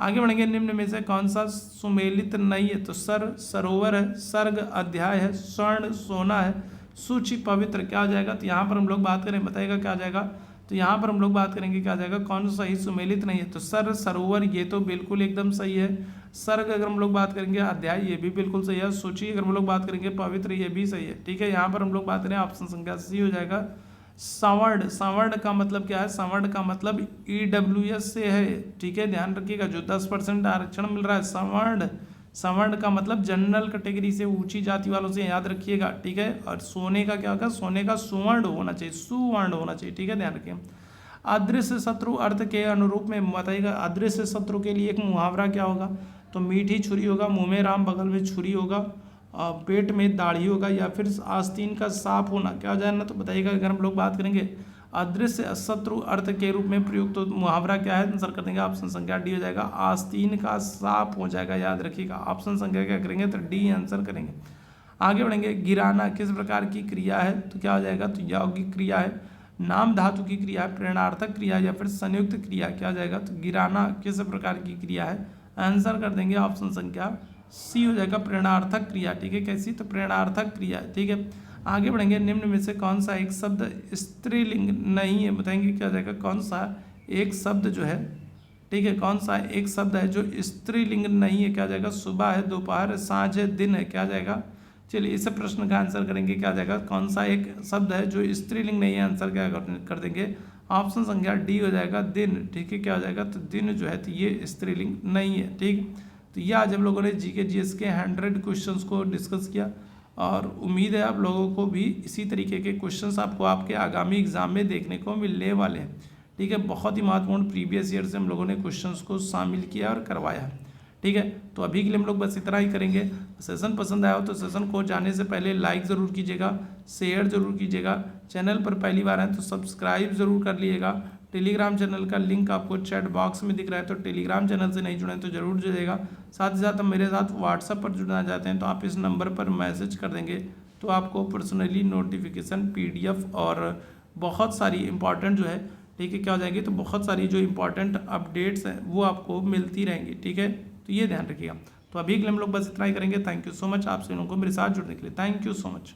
आगे बढ़ेंगे। निम्न में से कौन सा सुमेलित नहीं है? तो सर सरोवर है, सर्ग अध्याय है, स्वर्ण सोना है, सूची पवित्र। क्या हो जाएगा? तो यहाँ पर हम लोग बात करें, बताएगा क्या आ जाएगा? तो यहाँ पर हम लोग बात करेंगे क्या आ जाएगा? कौन सा सही सुमेलित नहीं है? तो सर सरोवर ये तो बिल्कुल एकदम सही है। सर्ग अगर हम लोग बात करेंगे, अध्याय ये भी बिल्कुल सही है। सूची अगर हम लोग बात करेंगे, पवित्र ये भी सही है। ठीक है, यहाँ पर हम लोग बात करें ऑप्शन संख्या सी हो जाएगा, सवर्ण। सवर्ण का मतलब क्या है? सवर्ण का मतलब EWS से है। ठीक है, ध्यान रखिएगा, जो 10% आरक्षण मिल रहा है सवर्ण। सवर्ण का मतलब जनरल कैटेगरी से, ऊंची जाति वालों से, याद रखिएगा। ठीक है, और सोने का क्या होगा? सोने का सुवर्ण होना चाहिए, सुवर्ण होना चाहिए। ठीक है, ध्यान रखिए। अदृश्य शत्रु अर्थ के अनुरूप में बताइएगा, अदृश्य शत्रु के लिए एक मुहावरा क्या होगा? तो मीठी छुरी होगा, मुंह में राम बगल में छुरी होगा, पेट में दाढ़ी होगा, या फिर आस्तीन का सांप होना। क्या हो जाएगा ना? तो बताइएगा। अगर हम लोग बात करेंगे अदृश्य शत्रु अर्थ के रूप में प्रयुक्त तो मुहावरा क्या है? आंसर कर देंगे ऑप्शन संख्या डी हो जाएगा, आस्तीन का सांप हो जाएगा। याद रखिएगा, ऑप्शन संख्या क्या करेंगे? तो डी आंसर करेंगे। आगे बढ़ेंगे। गिराना किस प्रकार की क्रिया है? तो क्या हो जाएगा? तो यौगिक क्रिया है, नाम धातु की क्रिया है, प्रेरणार्थक क्रिया, या फिर संयुक्त क्रिया। क्या हो जाएगा? तो गिराना किस प्रकार की क्रिया है? आंसर कर देंगे ऑप्शन संख्या सी हो जाएगा, प्रेरणार्थक क्रिया। ठीक है, कैसी? तो प्रेरणार्थक क्रिया। ठीक है, आगे बढ़ेंगे। निम्न में से कौन सा एक शब्द स्त्रीलिंग नहीं है? बताएंगे क्या हो जाएगा? कौन सा एक शब्द जो है, ठीक है, कौन सा एक शब्द है जो स्त्रीलिंग नहीं है? क्या हो जाएगा? सुबह है, दोपहर है, साँझ है, दिन है। क्या हो जाएगा? चलिए इस प्रश्न का आंसर करेंगे। क्या हो जाएगा? कौन सा एक शब्द है जो स्त्रीलिंग नहीं है? आंसर क्या कर देंगे? ऑप्शन संख्या डी हो जाएगा, दिन। ठीक है, क्या हो जाएगा? तो दिन जो है तो ये स्त्रीलिंग नहीं है। ठीक, तो ये आज हम लोगों ने GK GS के 100 क्वेश्चंस को डिस्कस किया, और उम्मीद है आप लोगों को भी इसी तरीके के क्वेश्चंस आपको आपके आगामी एग्जाम में देखने को मिलने वाले हैं। ठीक है, बहुत ही महत्वपूर्ण प्रीवियस ईयर से हम लोगों ने क्वेश्चंस को शामिल किया और करवाया है। ठीक है, तो अभी के लिए हम लोग बस इतना ही करेंगे। सेशन पसंद आया हो तो सेशन को जाने से पहले लाइक ज़रूर कीजिएगा, शेयर ज़रूर कीजिएगा, चैनल पर पहली बार आए तो सब्सक्राइब ज़रूर कर लीजिएगा। टेलीग्राम चैनल का लिंक आपको चैट बॉक्स में दिख रहा है, तो टेलीग्राम चैनल से नहीं जुड़े तो जरूर जुड़ेगा। साथ ही साथ हम मेरे साथ व्हाट्सएप पर जुड़ना चाहते हैं तो आप इस नंबर पर मैसेज कर देंगे, तो आपको पर्सनली नोटिफिकेशन PDF और बहुत सारी इंपॉर्टेंट जो है, ठीक है, क्या हो जाएगी? तो बहुत सारी जो इंपॉर्टेंट अपडेट्स हैं वो आपको मिलती रहेंगी। ठीक है, तो ये ध्यान रखिएगा। तो अभी के लिए हम लोग बस इतना ही करेंगे। थैंक यू सो मच आप सभी लोगों को मेरे साथ जुड़ने के लिए। Thank you so much.